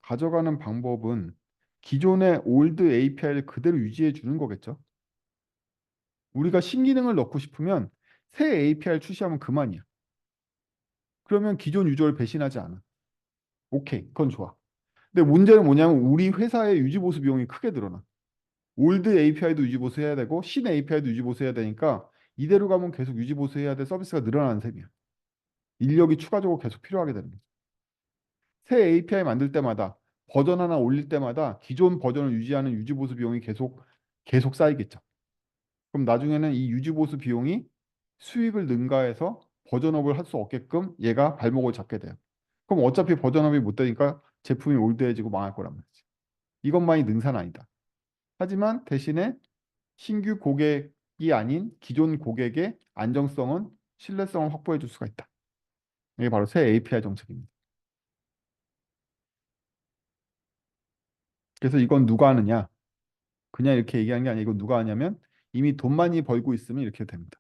가져가는 방법은 기존의 올드 API를 그대로 유지해 주는 거겠죠. 우리가 신기능을 넣고 싶으면 새 API를 출시하면 그만이야. 그러면 기존 유저를 배신하지 않아. 오케이, 그건 좋아. 근데 문제는 뭐냐면 우리 회사의 유지 보수 비용이 크게 늘어나. 올드 API도 유지 보수해야 되고 신 API도 유지 보수해야 되니까 이대로 가면 계속 유지 보수해야 될 서비스가 늘어나는 셈이야. 인력이 추가적으로 계속 필요하게 되는 거지. 새 API 만들 때마다 버전 하나 올릴 때마다 기존 버전을 유지하는 유지 보수 비용이 계속 쌓이겠죠. 그럼 나중에는 이 유지 보수 비용이 수익을 능가해서 버전업을 할 수 없게끔 얘가 발목을 잡게 돼요. 그럼 어차피 버전업이 못 되니까 제품이 올드해지고 망할 거란 말이지. 이것만이 능사는 아니다. 하지만 대신에 신규 고객이 아닌 기존 고객의 안정성은 신뢰성을 확보해 줄 수가 있다. 이게 바로 새 API 정책입니다. 그래서 이건 누가 하느냐? 그냥 이렇게 얘기하는 게 아니고 이건 누가 하냐면 이미 돈 많이 벌고 있으면 이렇게 됩니다.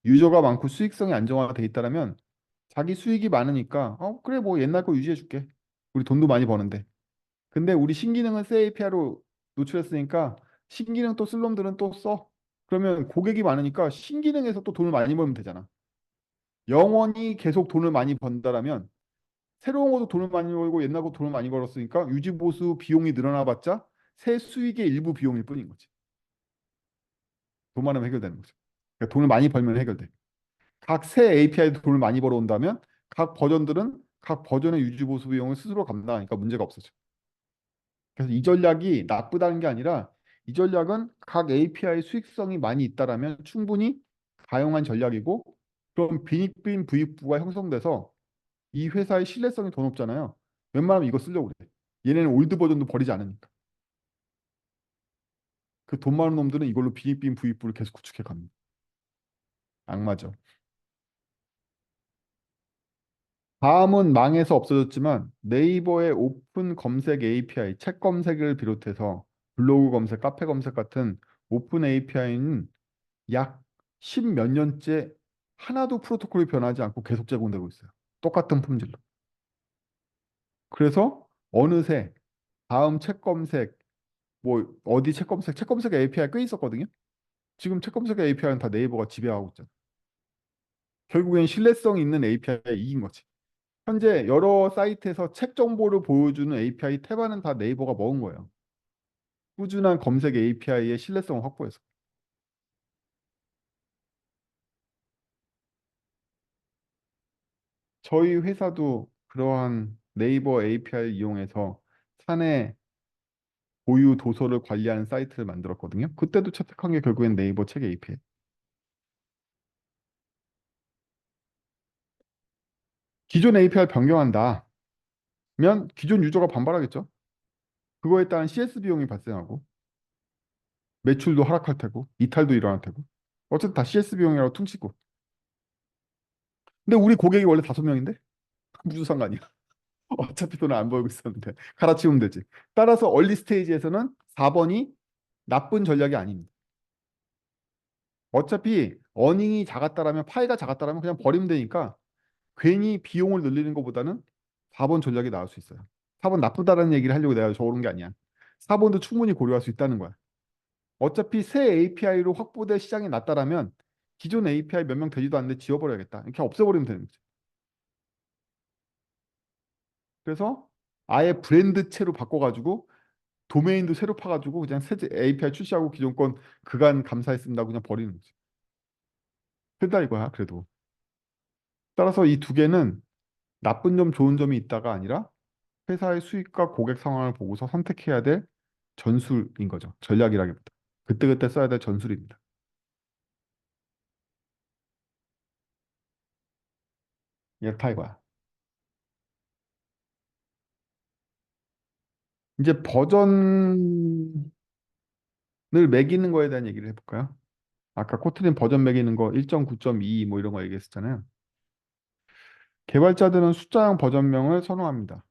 유저가 많고 수익성이 안정화돼 있다라면 자기 수익이 많으니까 그래 뭐 옛날 거 유지해 줄게. 우리 돈도 많이 버는데. 근데 우리 신기능은 새 API로 노출했으니까 신기능 또 쓸 놈들은 또 써. 그러면 고객이 많으니까 신기능에서 또 돈을 많이 벌면 되잖아. 영원히 계속 돈을 많이 번다라면 새로운 것도 돈을 많이 벌고 옛날 것도 돈을 많이 벌었으니까 유지보수 비용이 늘어나봤자 새 수익의 일부 비용일 뿐인 거지. 돈 많으면 해결되는 거죠. 그러니까 돈을 많이 벌면 해결돼. 각 새 API도 돈을 많이 벌어온다면 각 버전들은 각 버전의 유지보수 비용을 스스로 감당하니까 문제가 없어져. 그래서 이 전략이 나쁘다는 게 아니라 이 전략은 각 API 수익성이 많이 있다라면 충분히 가용한 전략이고 그럼 빈익빈 부익부가 형성돼서 이 회사의 신뢰성이 더 높잖아요. 웬만하면 이거 쓰려고 그래. 얘네는 올드 버전도 버리지 않으니까. 그 돈 많은 놈들은 이걸로 빈익빈 부익부를 계속 구축해 갑니다. 악마죠. 다음은 망해서 없어졌지만 네이버의 오픈 검색 API, 책 검색을 비롯해서 블로그 검색, 카페 검색 같은 오픈 API는 약 10 몇 년째 하나도 프로토콜이 변하지 않고 계속 제공되고 있어요. 똑같은 품질로. 그래서 어느새 다음 책 검색, 뭐 어디 책 검색 API 꽤 있었거든요. 지금 책 검색 API는 다 네이버가 지배하고 있잖아. 결국엔 신뢰성 있는 API가 이긴 거지. 현재 여러 사이트에서 책 정보를 보여주는 API 태반은 다 네이버가 먹은 거예요. 꾸준한 검색 API의 신뢰성을 확보해서. 저희 회사도 그러한 네이버 API를 이용해서 사내 고유 도서를 관리하는 사이트를 만들었거든요. 그때도 채택한 게 결국엔 네이버 책 API. 기존 API를 변경한다면 기존 유저가 반발하겠죠. 그거에 따른 CS 비용이 발생하고 매출도 하락할 테고 이탈도 일어날 테고 어쨌든 다 CS 비용이라고 퉁치고. 근데 우리 고객이 원래 5명인데 무슨 상관이야. 어차피 돈을 안 벌고 있었는데 갈아치우면 되지. 따라서 얼리 스테이지에서는 4번이 나쁜 전략이 아닙니다. 어차피 어닝이 작았다라면 파이가 작았다라면 그냥 버리면 되니까 괜히 비용을 늘리는 것보다는 4번 전략이 나을 수 있어요. 4번 나쁘다라는 얘기를 하려고 내가 적어놓은 게 아니야. 4번도 충분히 고려할 수 있다는 거야. 어차피 새 API로 확보될 시장이 낮다라면 기존 API 몇 명 되지도 않는데 지워버려야겠다. 이렇게 없애버리면 되는 거지. 그래서 아예 브랜드체로 바꿔가지고 도메인도 새로 파가지고 그냥 새 API 출시하고 기존 건 그간 감사했습니다. 그냥 버리는 거지. 된다 이거야, 그래도. 따라서 이 두 개는 나쁜 점, 좋은 점이 있다가 아니라 회사의 수익과 고객 상황을 보고서 선택해야 될 전술인 거죠. 전략이라기보다. 그때그때 써야 될 전술입니다. 이렇다 이거야. 이제 버전을 매기는 거에 대한 얘기를 해볼까요? 아까 코트린 버전 매기는 거 1.9.2 뭐 이런 거 얘기했었잖아요. 개발자들은 숫자형 버전명을 선호합니다.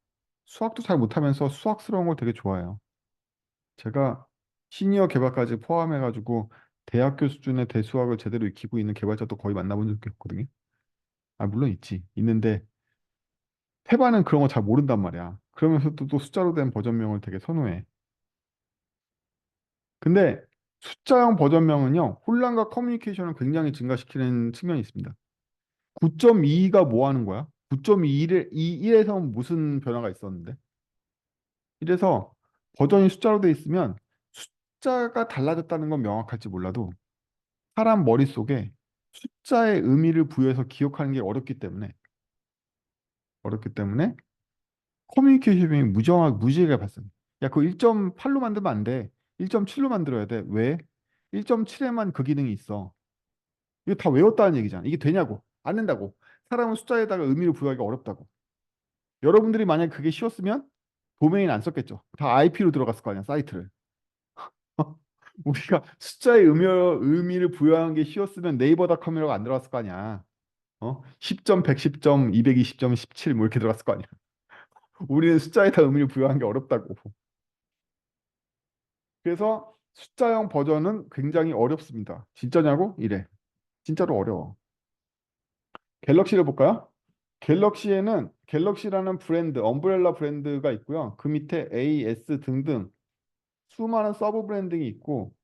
수학도 잘 못하면서 수학스러운 걸 되게 좋아해요. 제가 시니어 개발까지 포함해가지고 대학교 수준의 대수학을 제대로 익히고 있는 개발자도 거의 만나본 적이 없거든요. 아, 물론 있지. 있는데 태반은 그런 거 잘 모른단 말이야. 그러면서 또 숫자로 된 버전명을 되게 선호해. 근데 숫자형 버전명은요, 혼란과 커뮤니케이션을 굉장히 증가시키는 측면이 있습니다. 9.2가 뭐 하는 거야? 9.21에 1에서 무슨 변화가 있었는데? 이래서 버전이 숫자로 돼 있으면 숫자가 달라졌다는 건 명확할지 몰라도 사람 머릿속에 숫자의 의미를 부여해서 기억하는 게 어렵기 때문에 커뮤니케이션이 무지하게 발생. 야, 그거 1.8로 만들면 안 돼. 1.7로 만들어야 돼. 왜? 1.7에만 그 기능이 있어. 이거 다 외웠다는 얘기잖아. 이게 되냐고. 안 된다고. 사람은 숫자에다가 의미를 부여하기 어렵다고. 여러분들이 만약 그게 쉬웠으면 도메인 안 썼겠죠. 다 IP로 들어갔을 거 아니야, 사이트를. 우리가 숫자의 의미를 부여하는 게 쉬웠으면 네이버닷컴이라고 안 들어갔을 거 아니야. 10점, 110점, 220점, 17 뭐 이렇게 들어갔을 거 아니야. 우리는 숫자에다 의미를 부여하는 게 어렵다고. 그래서 숫자형 버전은 굉장히 어렵습니다. 진짜냐고? 이래. 진짜로 어려워. 갤럭시를 볼까요? 갤럭시라는 브랜드, 엄브렐라 브랜드가 있고요. 그 밑에 AS 등등 수많은 서브 브랜딩이 있고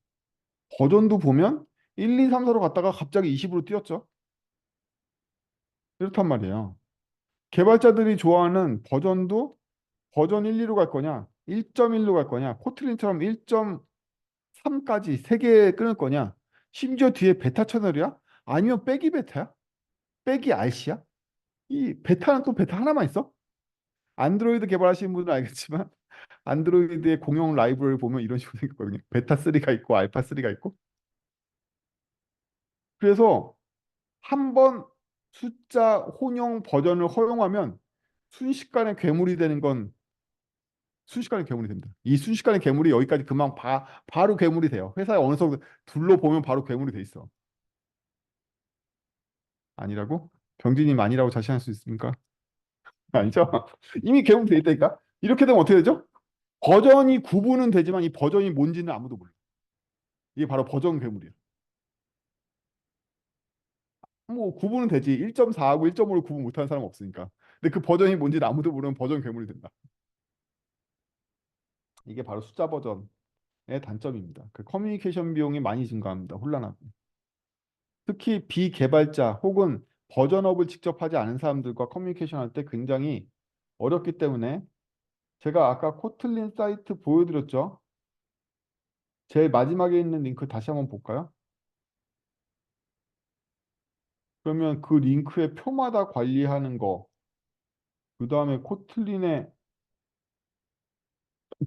버전도 보면 1, 2, 3, 4로 갔다가 갑자기 20으로 뛰었죠. 이렇단 말이에요. 개발자들이 좋아하는 버전도 버전 1, 2로 갈 거냐, 1.1로 갈 거냐, 코틀린처럼 1.3까지 3개 끊을 거냐, 심지어 뒤에 베타 채널이야? 아니면 빼기 베타야? 빼기 RC야? 이 베타는 또 베타 하나만 있어? 안드로이드 개발하시는 분은 알겠지만 안드로이드의 공용 라이브러리 보면 이런 식으로 생겼거든요. 베타 3가 있고 알파 3가 있고. 그래서 한 번 숫자 혼용 버전을 허용하면 순식간에 괴물이 되는 건 순식간에 괴물이 됩니다. 이 순식간에 괴물이 여기까지 금방 바로 괴물이 돼요. 회사에 어느 정도 둘러보면 바로 괴물이 돼 있어. 아니라고? 병진님 아니라고 자신할 수 있습니까? 아니죠? 이미 개봉돼 있다니까? 이렇게 되면 어떻게 되죠? 버전이 구분은 되지만 이 버전이 뭔지는 아무도 몰라. 이게 바로 버전 괴물이야. 뭐 구분은 되지. 1.4하고 1.5를 구분 못하는 사람 없으니까. 근데 그 버전이 뭔지는 아무도 모르면 버전 괴물이 된다. 이게 바로 숫자 버전의 단점입니다. 그 커뮤니케이션 비용이 많이 증가합니다. 혼란하고. 특히 비개발자 혹은 버전업을 직접 하지 않은 사람들과 커뮤니케이션 할 때 굉장히 어렵기 때문에 제가 아까 코틀린 사이트 보여드렸죠? 제일 마지막에 있는 링크 다시 한번 볼까요? 그러면 그 링크의 표마다 관리하는 거, 그 다음에 코틀린에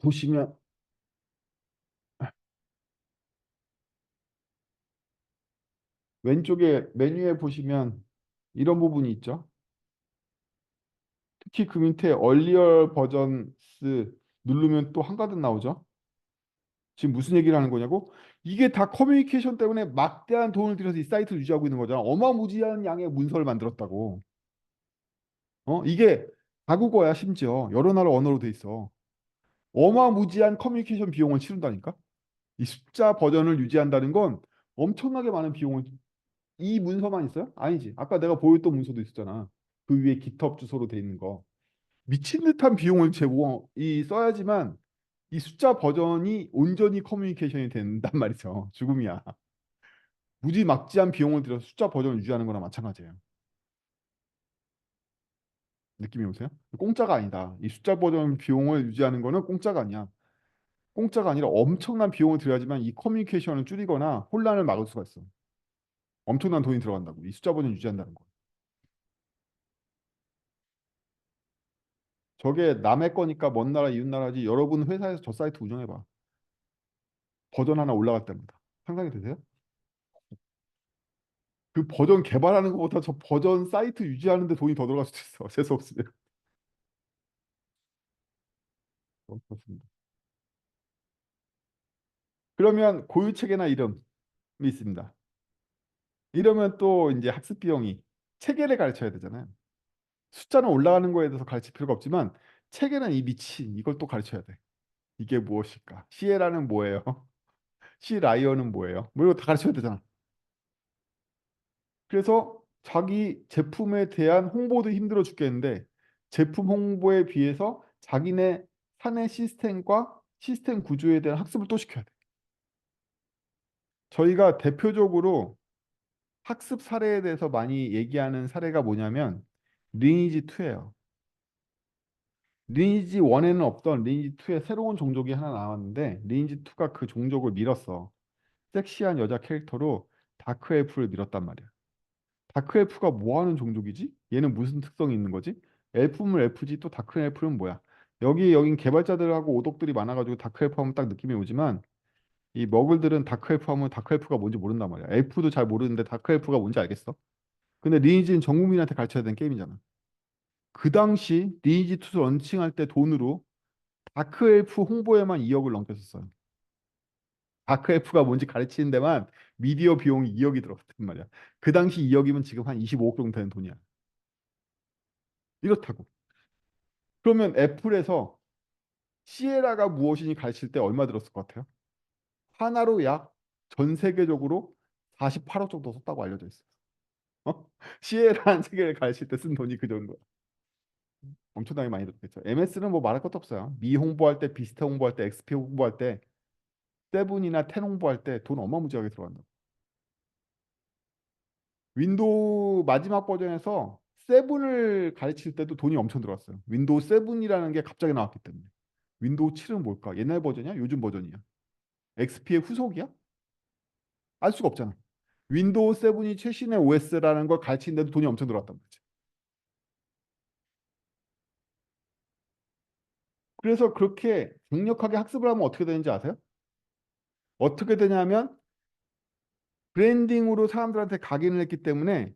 보시면 왼쪽에 메뉴에 보시면 이런 부분이 있죠. 특히 그 밑에 얼리얼 버전스 누르면 또 한가득 나오죠. 지금 무슨 얘기를 하는 거냐고? 이게 다 커뮤니케이션 때문에 막대한 돈을 들여서 이 사이트를 유지하고 있는 거잖아. 어마무지한 양의 문서를 만들었다고. 이게 다국어야 심지어 여러 나라 언어로 돼 있어. 어마무지한 커뮤니케이션 비용을 치른다니까? 이 숫자 버전을 유지한다는 건 엄청나게 많은 비용을 이 문서만 있어요? 아니지. 아까 내가 보였던 문서도 있었잖아. 그 위에 GitHub 주소로 돼 있는 거. 미친 듯한 비용을 제공 이 써야지만 이 숫자 버전이 온전히 커뮤니케이션이 된단 말이죠. 죽음이야. 무지막지한 비용을 들여서 숫자 버전을 유지하는 거나 마찬가지예요. 느낌이 오세요? 공짜가 아니다. 이 숫자 버전 비용을 유지하는 거는 공짜가 아니야. 공짜가 아니라 엄청난 비용을 들여야지만 이 커뮤니케이션을 줄이거나 혼란을 막을 수가 있어. 엄청난 돈이 들어간다고. 이 숫자 버전 유지한다는 거. 저게 남의 거니까 먼 나라 이웃 나라지. 여러분 회사에서 저 사이트 운영해봐. 버전 하나 올라갈 때마다. 상상이 되세요? 그 버전 개발하는 것보다 저 버전 사이트 유지하는 데 돈이 더 들어갈 수도 있어. 재수 없으면. 그렇습니다. 그러면 고유 체계나 이름이 있습니다. 이러면 또 이제 학습 비용이 체계를 가르쳐야 되잖아요. 숫자는 올라가는 거에 대해서 가르칠 필요가 없지만 체계는 이 미친 이걸 또 가르쳐야 돼. 이게 무엇일까? 시에라는 뭐예요? 시 라이어는 뭐예요? 뭐 이거 다 가르쳐야 되잖아. 그래서 자기 제품에 대한 홍보도 힘들어 죽겠는데 제품 홍보에 비해서 자기네 사내 시스템과 시스템 구조에 대한 학습을 또 시켜야 돼. 저희가 대표적으로 학습 사례에 대해서 많이 얘기하는 사례가 뭐냐면 리니지 2예요. 리니지 1에는 없던 리니지 2에 새로운 종족이 하나 나왔는데 리니지 2가 그 종족을 밀었어. 섹시한 여자 캐릭터로 다크 엘프를 밀었단 말이야. 다크 엘프가 뭐 하는 종족이지? 얘는 무슨 특성이 있는 거지? 엘프면 엘프지 또 다크 엘프는 뭐야? 여긴 개발자들하고 오독들이 많아가지고 다크 엘프 하면 딱 느낌이 오지만 이 머글들은 다크 엘프 하면 다크 엘프가 뭔지 모른단 말이야. 엘프도 잘 모르는데 다크 엘프가 뭔지 알겠어? 근데 리니지는 전 국민한테 가르쳐야 되는 게임이잖아. 그 당시 리니지 2 런칭할 때 돈으로 다크 엘프 홍보에만 2억을 넘겼었어요. 다크 엘프가 뭔지 가르치는 데만 미디어 비용이 2억이 들어갔단 말이야. 그 당시 2억이면 지금 한 25억 정도 되는 돈이야. 이렇다고. 그러면 애플에서 시에라가 무엇이니 가르칠 때 얼마 들었을 것 같아요? 하나로 약 전 세계적으로 48억 정도 썼다고 알려져 있어요. 어? 시에라는 세계를 가르칠 때 쓴 돈이 그 정도야. 엄청나게 많이 들었겠죠. MS는 뭐 말할 것도 없어요. 미 홍보할 때, 비스타 홍보할 때, XP 홍보할 때, 세븐이나 텐 홍보할 때 돈 어마무지하게 들어간다. 윈도우 마지막 버전에서 세븐을 가르칠 때도 돈이 엄청 들어갔어요. 윈도우 세븐이라는 게 갑자기 나왔기 때문에. 윈도우 7은 뭘까? 옛날 버전이야? 요즘 버전이야? XP의 후속이야? 알 수가 없잖아. 윈도우 7이 최신의 OS라는 걸 가르치는데도 돈이 엄청 들어갔단 말이지. 그래서 그렇게 강력하게 학습을 하면 어떻게 되는지 아세요? 어떻게 되냐면 브랜딩으로 사람들한테 각인을 했기 때문에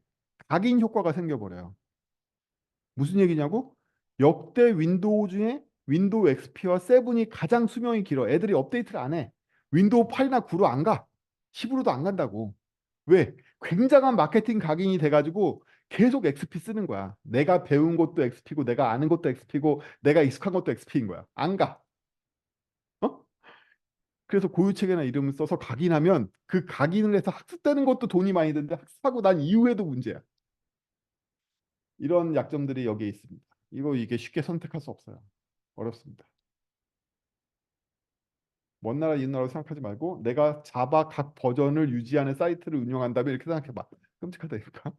각인 효과가 생겨버려요. 무슨 얘기냐고? 역대 윈도우 중에 윈도우 XP와 7이 가장 수명이 길어. 애들이 업데이트를 안 해. 윈도우 8이나 9로 안 가. 10으로도 안 간다고. 왜? 굉장한 마케팅 각인이 돼가지고 계속 XP 쓰는 거야. 내가 배운 것도 XP고 내가 아는 것도 XP고 내가 익숙한 것도 XP인 거야. 안 가. 어? 그래서 고유책이나 이름을 써서 각인하면 그 각인을 해서 학습되는 것도 돈이 많이 드는데 학습하고 난 이후에도 문제야. 이런 약점들이 여기에 있습니다. 이게 쉽게 선택할 수 없어요. 어렵습니다. 먼 나라 이웃 나라로 생각하지 말고 내가 자바 각 버전을 유지하는 사이트를 운영한다면 이렇게 생각해봐. 끔찍하다니까.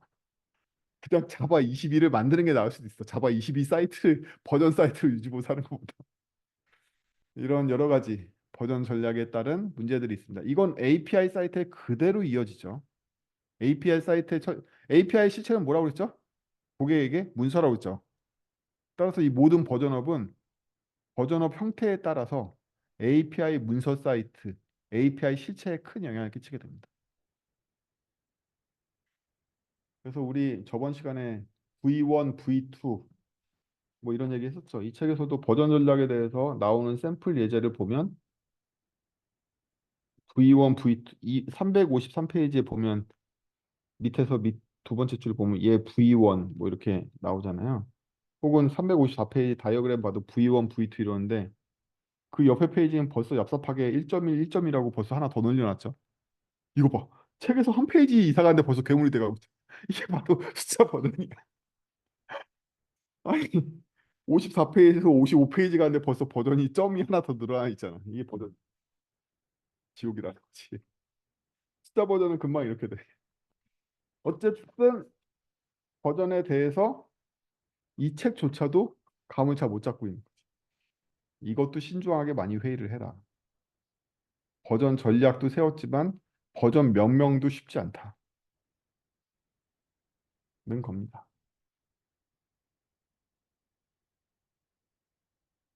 그냥 자바 22를 만드는 게 나을 수도 있어. 자바 22 사이트를 버전 사이트를 유지보수 하는 것보다. 이런 여러 가지 버전 전략에 따른 문제들이 있습니다. 이건 API 사이트에 그대로 이어지죠. API 사이트의 API 실체는 뭐라고 그랬죠? 고객에게 문서라고 했죠. 따라서 이 모든 버전업 형태에 따라서 API 문서 사이트, API 실체에 큰 영향을 끼치게 됩니다. 그래서 우리 저번 시간에 V1, V2 뭐 이런 얘기 했었죠. 이 책에서도 버전 전략에 대해서 나오는 샘플 예제를 보면 V1, V2, 353페이지에 보면 밑에서 두 번째 줄 보면 얘 V1 뭐 이렇게 나오잖아요. 혹은 354페이지 다이어그램 봐도 V1, V2 이러는데 그 옆에 페이지는 벌써 얍삽하게 1.1, 1.이라고 벌써 하나 더 늘려놨죠. 이거 봐. 책에서 한 페이지 이상 하는데 벌써 괴물이 돼가고 있죠. 이게 바로 숫자 버전이야. 아니 54페이지에서 55페이지 가는데 벌써 버전이 점이 하나 더 늘어나 있잖아. 이게 버전 지옥이라는 거지. 숫자 버전은 금방 이렇게 돼. 어쨌든 버전에 대해서 이 책조차도 감을 잘 못 잡고 있는 거지. 이것도 신중하게 많이 회의를 해라. 버전 전략도 세웠지만 버전 명명도 쉽지 않다는 겁니다.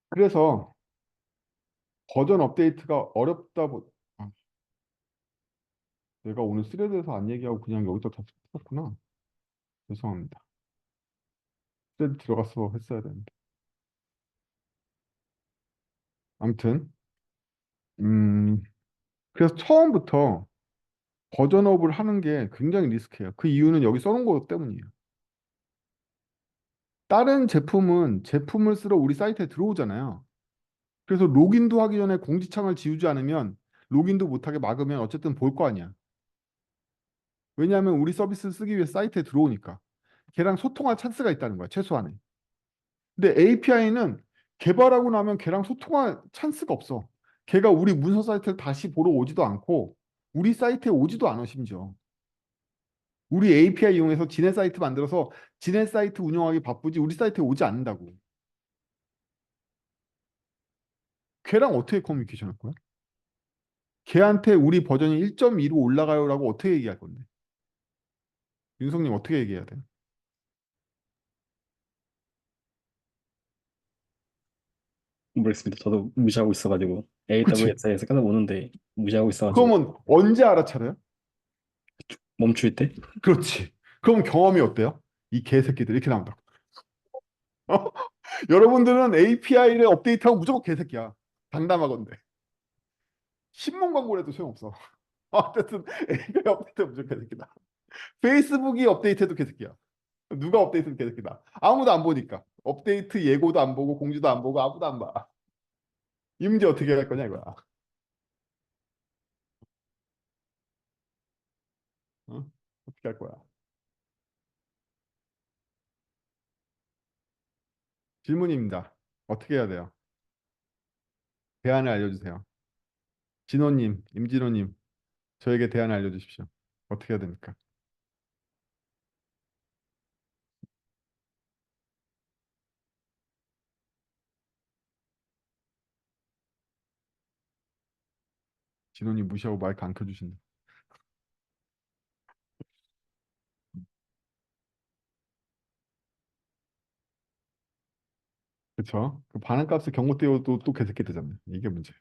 그래서 버전 업데이트가 어렵다고 내가 오늘 스레드에서 안 얘기하고 그냥 여기다 다 썼구나. 죄송합니다. 스레드 들어가서 했어야 되는데. 아무튼 그래서 처음부터 버전업을 하는 게 굉장히 리스크해요. 그 이유는 여기 써놓은 것 때문이에요. 다른 제품은 제품을 쓰러 우리 사이트에 들어오잖아요. 그래서 로긴도 하기 전에 공지창을 지우지 않으면 로긴도 못하게 막으면 어쨌든 볼 거 아니야. 왜냐하면 우리 서비스를 쓰기 위해 사이트에 들어오니까. 걔랑 소통할 찬스가 있다는 거야, 최소한에. 근데 API는 개발하고 나면 걔랑 소통할 찬스가 없어. 걔가 우리 문서 사이트를 다시 보러 오지도 않고 우리 사이트에 오지도 않아, 심지어. 우리 API 이용해서 지네 사이트 만들어서 지네 사이트 운영하기 바쁘지 우리 사이트에 오지 않는다고. 걔랑 어떻게 커뮤니케이션 할 거야? 걔한테 우리 버전이 1.2로 올라가요라고 어떻게 얘기할 건데? 윤성님 어떻게 얘기해야 돼? 모르겠습니다. 저도 무시하고 있어가지고 그치? AWS에서 끊어보는데 무시하고 있어가지고 그러면 언제 알아차려요? 멈출 때 그렇지. 그럼 경험이 어때요? 이 개새끼들 이렇게 나온다고. 여러분들은 API를 업데이트하고 무조건 개새끼야. 당담하건대. 신문 광고를 해도 소용없어. 어쨌든 API 업데이트 무조건 개새끼다. 페이스북이 업데이트해도 개새끼야. 누가 업데이트해도 개새끼다. 아무도 안 보니까. 업데이트 예고도 안 보고 공지도 안 보고 아무도 안 봐. 이 문제 어떻게 할 거냐 이거야. 어? 어떻게 할 거야? 질문입니다. 어떻게 해야 돼요? 대안을 알려주세요. 진호님, 임진호님, 저에게 대안을 알려주십시오. 어떻게 해야 됩니까? 진호님 무시하고 마이크 안 켜주신다. 그렇죠? 그 반환값을 경고 띄워도 또 개새끼 되잖아요. 이게 문제.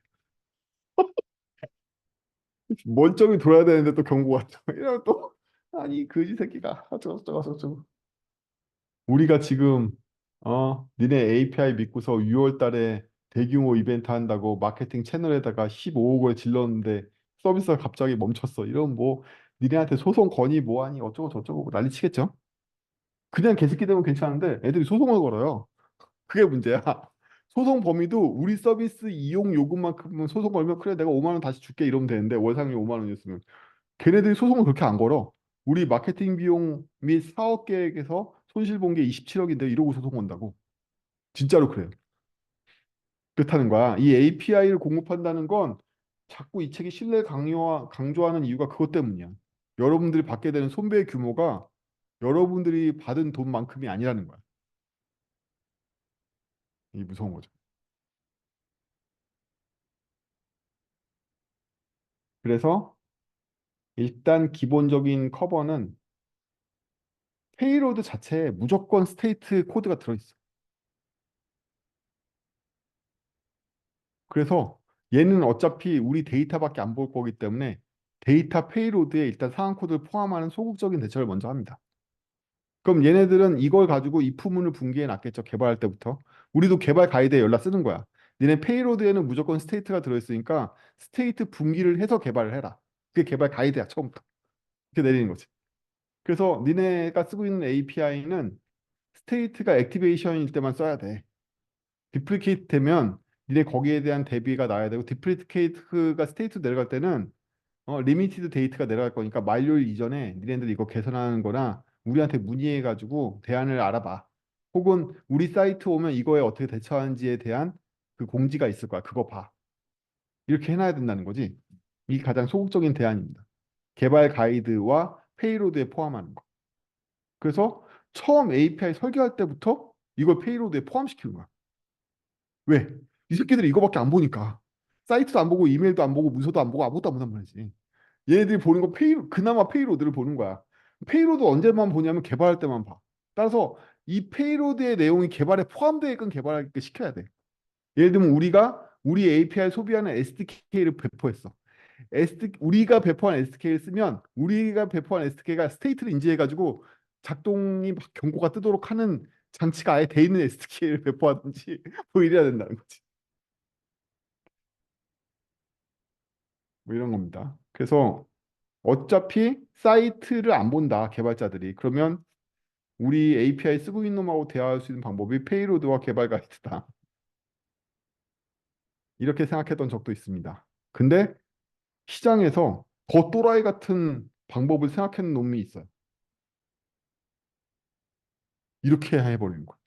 먼저이 돌아야 되는데 또 경고가 왔죠. 이러면 또 아니 그지 새끼가 어쩌고 저쩌고 저쩌고. 우리가 지금 니네 API 믿고서 6월 달에 대규모 이벤트 한다고 마케팅 채널에다가 15억 을 질렀는데 서비스가 갑자기 멈췄어. 이러면 뭐 니네한테 소송 건의 뭐하니 어쩌고 저쩌고 난리 치겠죠? 그냥 개새끼 되면 괜찮은데 애들이 소송을 걸어요. 그게 문제야. 소송 범위도 우리 서비스 이용 요금만큼은 소송 걸면 그래 내가 5만 원 다시 줄게 이러면 되는데 월 상위 5만 원이었으면 걔네들이 소송을 그렇게 안 걸어. 우리 마케팅 비용 및 사업 계획에서 손실 본 게 27억인데 이러고 소송 건다고. 진짜로 그래요. 그렇다는 거야. 이 API를 공급한다는 건 자꾸 이 책이 신뢰 강조하는 이유가 그것 때문이야. 여러분들이 받게 되는 손배 규모가 여러분들이 받은 돈만큼이 아니라는 거야. 이 무서운 거죠. 그래서 일단 기본적인 커버는 페이로드 자체에 무조건 스테이트 코드가 들어있어. 그래서 얘는 어차피 우리 데이터밖에 안 볼 거기 때문에 데이터 페이로드에 일단 상한 코드를 포함하는 소극적인 대처를 먼저 합니다. 그럼 얘네들은 이걸 가지고 입후문을 분기해 놨겠죠. 개발할 때부터. 우리도 개발 가이드에 연락 쓰는 거야. 니네 페이로드에는 무조건 스테이트가 들어있으니까 스테이트 분기를 해서 개발을 해라. 그게 개발 가이드야, 처음부터. 이렇게 내리는 거지. 그래서 니네가 쓰고 있는 API는 스테이트가 액티베이션일 때만 써야 돼. 디플리케이트 되면 니네 거기에 대한 대비가 나야 되고 디플리케이트가 스테이트 내려갈 때는 리미티드 데이트가 내려갈 거니까 만료일 이전에 니네들 이거 개선하는 거나 우리한테 문의해 가지고 대안을 알아봐. 혹은 우리 사이트 오면 이거에 어떻게 대처하는지에 대한 그 공지가 있을 거야. 그거 봐. 이렇게 해놔야 된다는 거지. 이 가장 소극적인 대안입니다. 개발 가이드와 페이로드에 포함하는 거. 그래서 처음 API 설계할 때부터 이걸 페이로드에 포함시키는 거야. 왜? 이 새끼들이 이거밖에 안 보니까. 사이트도 안 보고 이메일도 안 보고 문서도 안 보고 아무것도 안 본단 말이지. 얘네들이 보는 거 그나마 페이로드를 보는 거야. 페이로드 언제만 보냐면 개발할 때만 봐. 따라서 이 페이로드의 내용이 개발에 포함되게끔 개발하게 시켜야 돼. 예를 들면 우리가 우리 API 소비하는 SDK를 배포했어. 우리가 배포한 SDK를 쓰면 우리가 배포한 SDK가 스테이트를 인지해가지고 작동이 막 경고가 뜨도록 하는 장치가 아예 돼 있는 SDK를 배포하든지 뭐 이래야 된다는 거지. 뭐 이런 겁니다. 그래서 어차피 사이트를 안 본다, 개발자들이. 그러면 우리 API 쓰고 있는 놈하고 대화할 수 있는 방법이 페이로드와 개발 가이드다. 이렇게 생각했던 적도 있습니다. 근데 시장에서 더 또라이 같은 방법을 생각하는 놈이 있어요. 이렇게 해버리는 거야.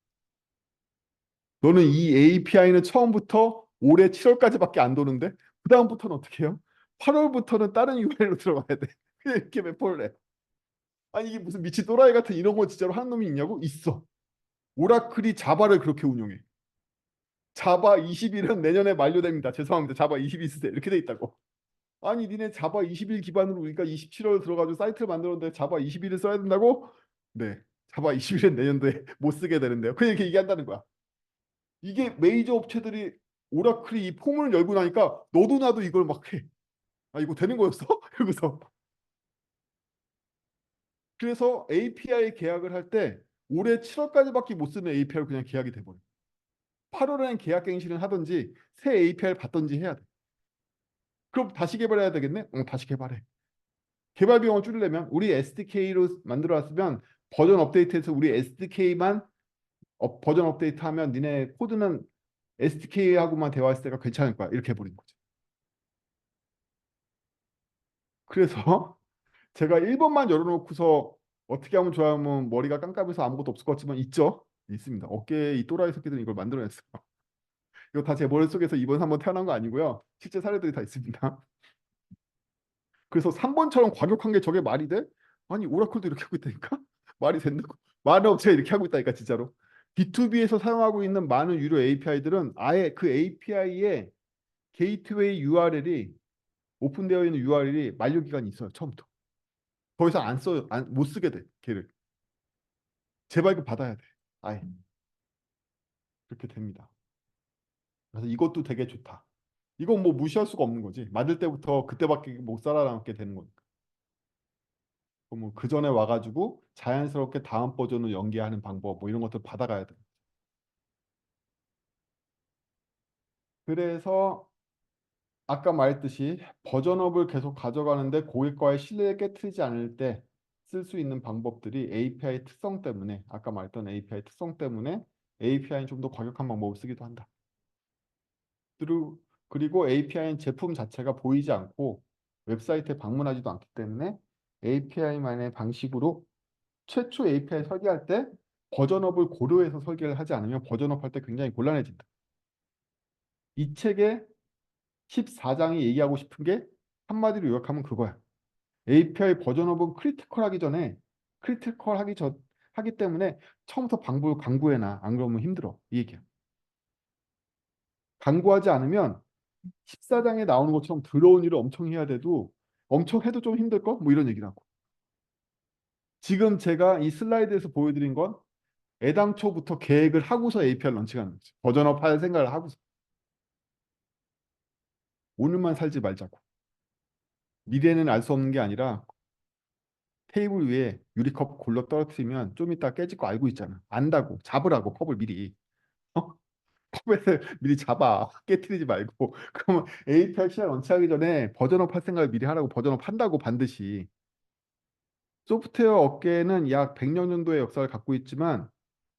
너는 이 API는 처음부터 올해 7월까지밖에 안 도는데 그다음부터는 어떻게 해요? 8월부터는 다른 URL로 들어가야 돼. 그냥 이렇게 배포를 해. 아니 이게 무슨 미친 또라이 같은 이런 거 진짜로 하는 놈이 있냐고? 있어. 오라클이 자바를 그렇게 운영해. 자바 21은 내년에 만료됩니다. 죄송합니다. 자바 20일 쓰세요. 이렇게 돼 있다고. 아니 니네 자바 21 기반으로 우리가 27월 들어가지고 사이트를 만들었는데 자바 21을 써야 된다고? 네. 자바 21은 내년도에 못 쓰게 되는데요. 그냥 이렇게 얘기한다는 거야. 이게 메이저 업체들이 오라클이 이 폼을 열고 나니까 너도 나도 이걸 막 해. 아 이거 되는 거였어? 이러고서. 그래서 API 계약을 할 때 올해 7월까지밖에 못 쓰는 API를 그냥 계약이 돼버려. 8월에는 계약 갱신을 하든지 새 API를 받든지 해야 돼. 그럼 다시 개발해야 되겠네? 응, 다시 개발해. 개발 비용을 줄이려면 우리 SDK로 만들어놨으면 버전 업데이트해서 우리 SDK만 버전 업데이트하면 니네 코드는 SDK하고만 대화했을 때가 괜찮을 거야. 이렇게 해버린 거죠. 그래서 제가 1번만 열어놓고서 어떻게 하면 좋아하면 머리가 깜깜해서 아무것도 없을 것 같지만 있죠? 있습니다. 어깨에 이 또라이 새끼들은 이걸 만들어냈어요. 이거 다 제 머릿속에서 2번, 3번 태어난 거 아니고요. 실제 사례들이 다 있습니다. 그래서 3번처럼 과격한 게 저게 말이 돼? 아니 오라클도 이렇게 하고 있다니까? 말이 된다고. 많은 업체가 이렇게 하고 있다니까 진짜로. B2B에서 사용하고 있는 많은 유료 API들은 아예 그 API의 게이트웨이 URL이 오픈되어 있는 URL이 만료 기간이 있어요. 처음부터. 더 이상 안 써요. 못 쓰게 돼. 걔를. 재발급 받아야 돼. 아예. 그렇게 됩니다. 그래서 이것도 되게 좋다. 이건 뭐 무시할 수가 없는 거지. 만들 때부터 그때밖에 못 살아남게 되는 거니까. 그럼 그 전에 와가지고 자연스럽게 다음 버전을 연계하는 방법 뭐 이런 것들 받아가야 돼. 그래서 아까 말했듯이 버전업을 계속 가져가는데 고객과의 신뢰를 깨트리지 않을 때 쓸 수 있는 방법들이 API 특성 때문에 아까 말했던 API 특성 때문에 API는 좀 더 과격한 방법을 쓰기도 한다. 그리고 API는 제품 자체가 보이지 않고 웹사이트에 방문하지도 않기 때문에 API만의 방식으로 최초 API 설계할 때 버전업을 고려해서 설계를 하지 않으면 버전업 할 때 굉장히 곤란해진다. 이 책의 14장이 얘기하고 싶은 게 한마디로 요약하면 그거야. API 버전업은 하기 때문에 처음부터 강구해놔. 안 그러면 힘들어. 이 얘기야. 강구하지 않으면 14장에 나오는 것처럼 들어온 일을 엄청 해야 돼도 엄청 해도 좀 힘들걸? 뭐 이런 얘기라고. 지금 제가 이 슬라이드에서 보여드린 건 애당초부터 계획을 하고서 API 런칭하는 거지. 버전업 할 생각을 하고서. 오늘만 살지 말자고. 미래는 알 수 없는 게 아니라 테이블 위에 유리컵 골로 떨어뜨리면 좀 이따 깨질 거 알고 있잖아. 안다고. 잡으라고 컵을 미리. 어? 컵을 미리 잡아. 깨트리지 말고. 그러면 API 시작 런칭하기 전에 버전업 할 생각을 미리 하라고. 버전업 한다고 반드시. 소프트웨어 업계에는 약 100년 정도의 역사를 갖고 있지만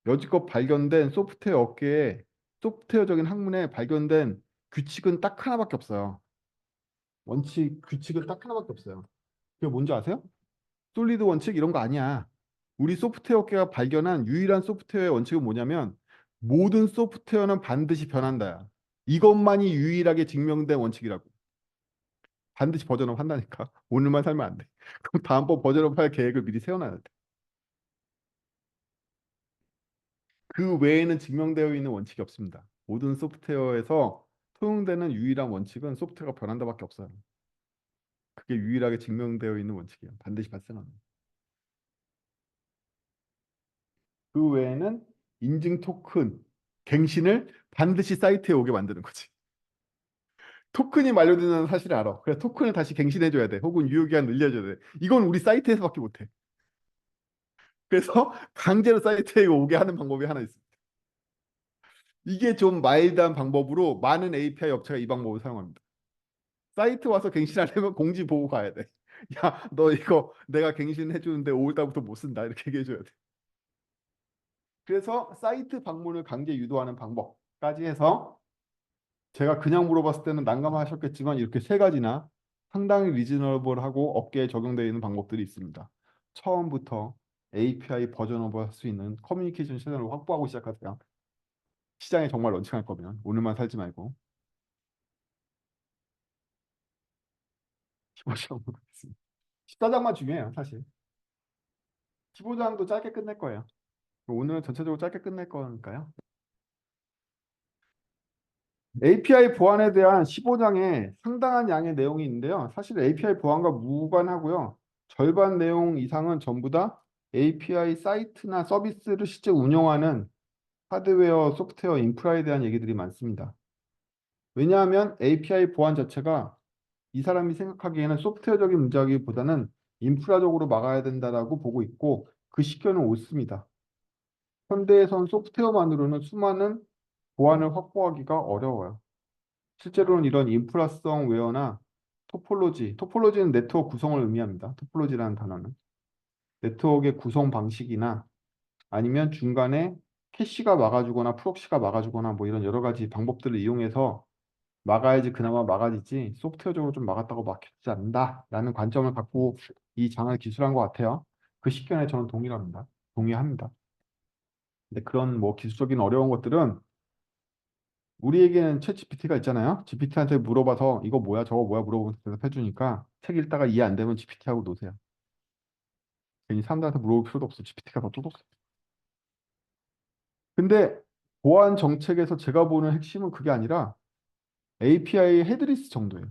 여지껏 발견된 소프트웨어 업계에 소프트웨어적인 학문에 발견된 규칙은 딱 하나밖에 없어요. 규칙은 딱 하나밖에 없어요. 그게 뭔지 아세요? 솔리드 원칙 이런 거 아니야. 우리 소프트웨어 업계가 발견한 유일한 소프트웨어 원칙은 뭐냐면 모든 소프트웨어는 반드시 변한다야. 이것만이 유일하게 증명된 원칙이라고. 반드시 버전업 한다니까. 오늘만 살면 안 돼. 그럼 다음번 버전업 할 계획을 미리 세워놔야 돼. 그 외에는 증명되어 있는 원칙이 없습니다. 모든 소프트웨어에서 통용되는 유일한 원칙은 소프트웨어가 변한다밖에 없어요. 그게 유일하게 증명되어 있는 원칙이에요. 반드시 발생합니다. 그 외에는 인증 토큰, 갱신을 반드시 사이트에 오게 만드는 거지. 토큰이 만료되는 사실을 알아. 그래서 토큰을 다시 갱신해줘야 돼. 혹은 유효기한 늘려줘야 돼. 이건 우리 사이트에서밖에 못해. 그래서 강제로 사이트에 오게 하는 방법이 하나 있어. 이게 좀 마일드한 방법으로 많은 API 업체가 이 방법을 사용합니다. 사이트 와서 갱신하려면 공지 보고 가야 돼. 야, 너 이거 내가 갱신해 주는데 5월달부터 못 쓴다. 이렇게 얘기해 줘야 돼. 그래서 사이트 방문을 강제 유도하는 방법까지 해서 제가 그냥 물어봤을 때는 난감하셨겠지만 이렇게 세 가지나 상당히 리즈너블하고 업계에 적용되어 있는 방법들이 있습니다. 처음부터 API 버전업을 할 수 있는 커뮤니케이션 채널을 확보하고 시작하세요. 시장에 정말 런칭할 거면 오늘만 살지 말고 15장 보겠습니다. 14장만 중요해요, 사실. 15장도 짧게 끝낼 거예요. 오늘은 전체적으로 짧게 끝낼 거니까요. API 보안에 대한 15장에 상당한 양의 내용이 있는데요. 사실 API 보안과 무관하고요. 절반 내용 이상은 전부 다 API 사이트나 서비스를 실제 운영하는 하드웨어, 소프트웨어, 인프라에 대한 얘기들이 많습니다. 왜냐하면 API 보안 자체가 이 사람이 생각하기에는 소프트웨어적인 문제라기보다는 인프라적으로 막아야 된다라고 보고 있고 그 시견은 옳습니다. 현대에선 소프트웨어만으로는 수많은 보안을 확보하기가 어려워요. 실제로는 이런 인프라성 웨어나 토폴로지는 네트워크 구성을 의미합니다. 토폴로지라는 단어는. 네트워크의 구성 방식이나 아니면 중간에 캐시가 막아주거나 프록시가 막아주거나 뭐 이런 여러 가지 방법들을 이용해서 막아야지 그나마 막아지지 소프트웨어적으로 좀 막았다고 막히지 않는다라는 관점을 갖고 이 장을 기술한 것 같아요. 그 식견에 저는 동의합니다. 근데 그런 뭐 기술적인 어려운 것들은 우리에게는 챗 GPT가 있잖아요. GPT한테 물어봐서 이거 뭐야 저거 뭐야 물어보면서 대답해 주니까 책 읽다가 이해 안 되면 GPT하고 노세요. 괜히 사람들한테 물어볼 필요도 없어. GPT가 더 똑똑해. 근데 보안 정책에서 제가 보는 핵심은 그게 아니라 API 헤드리스 정도예요.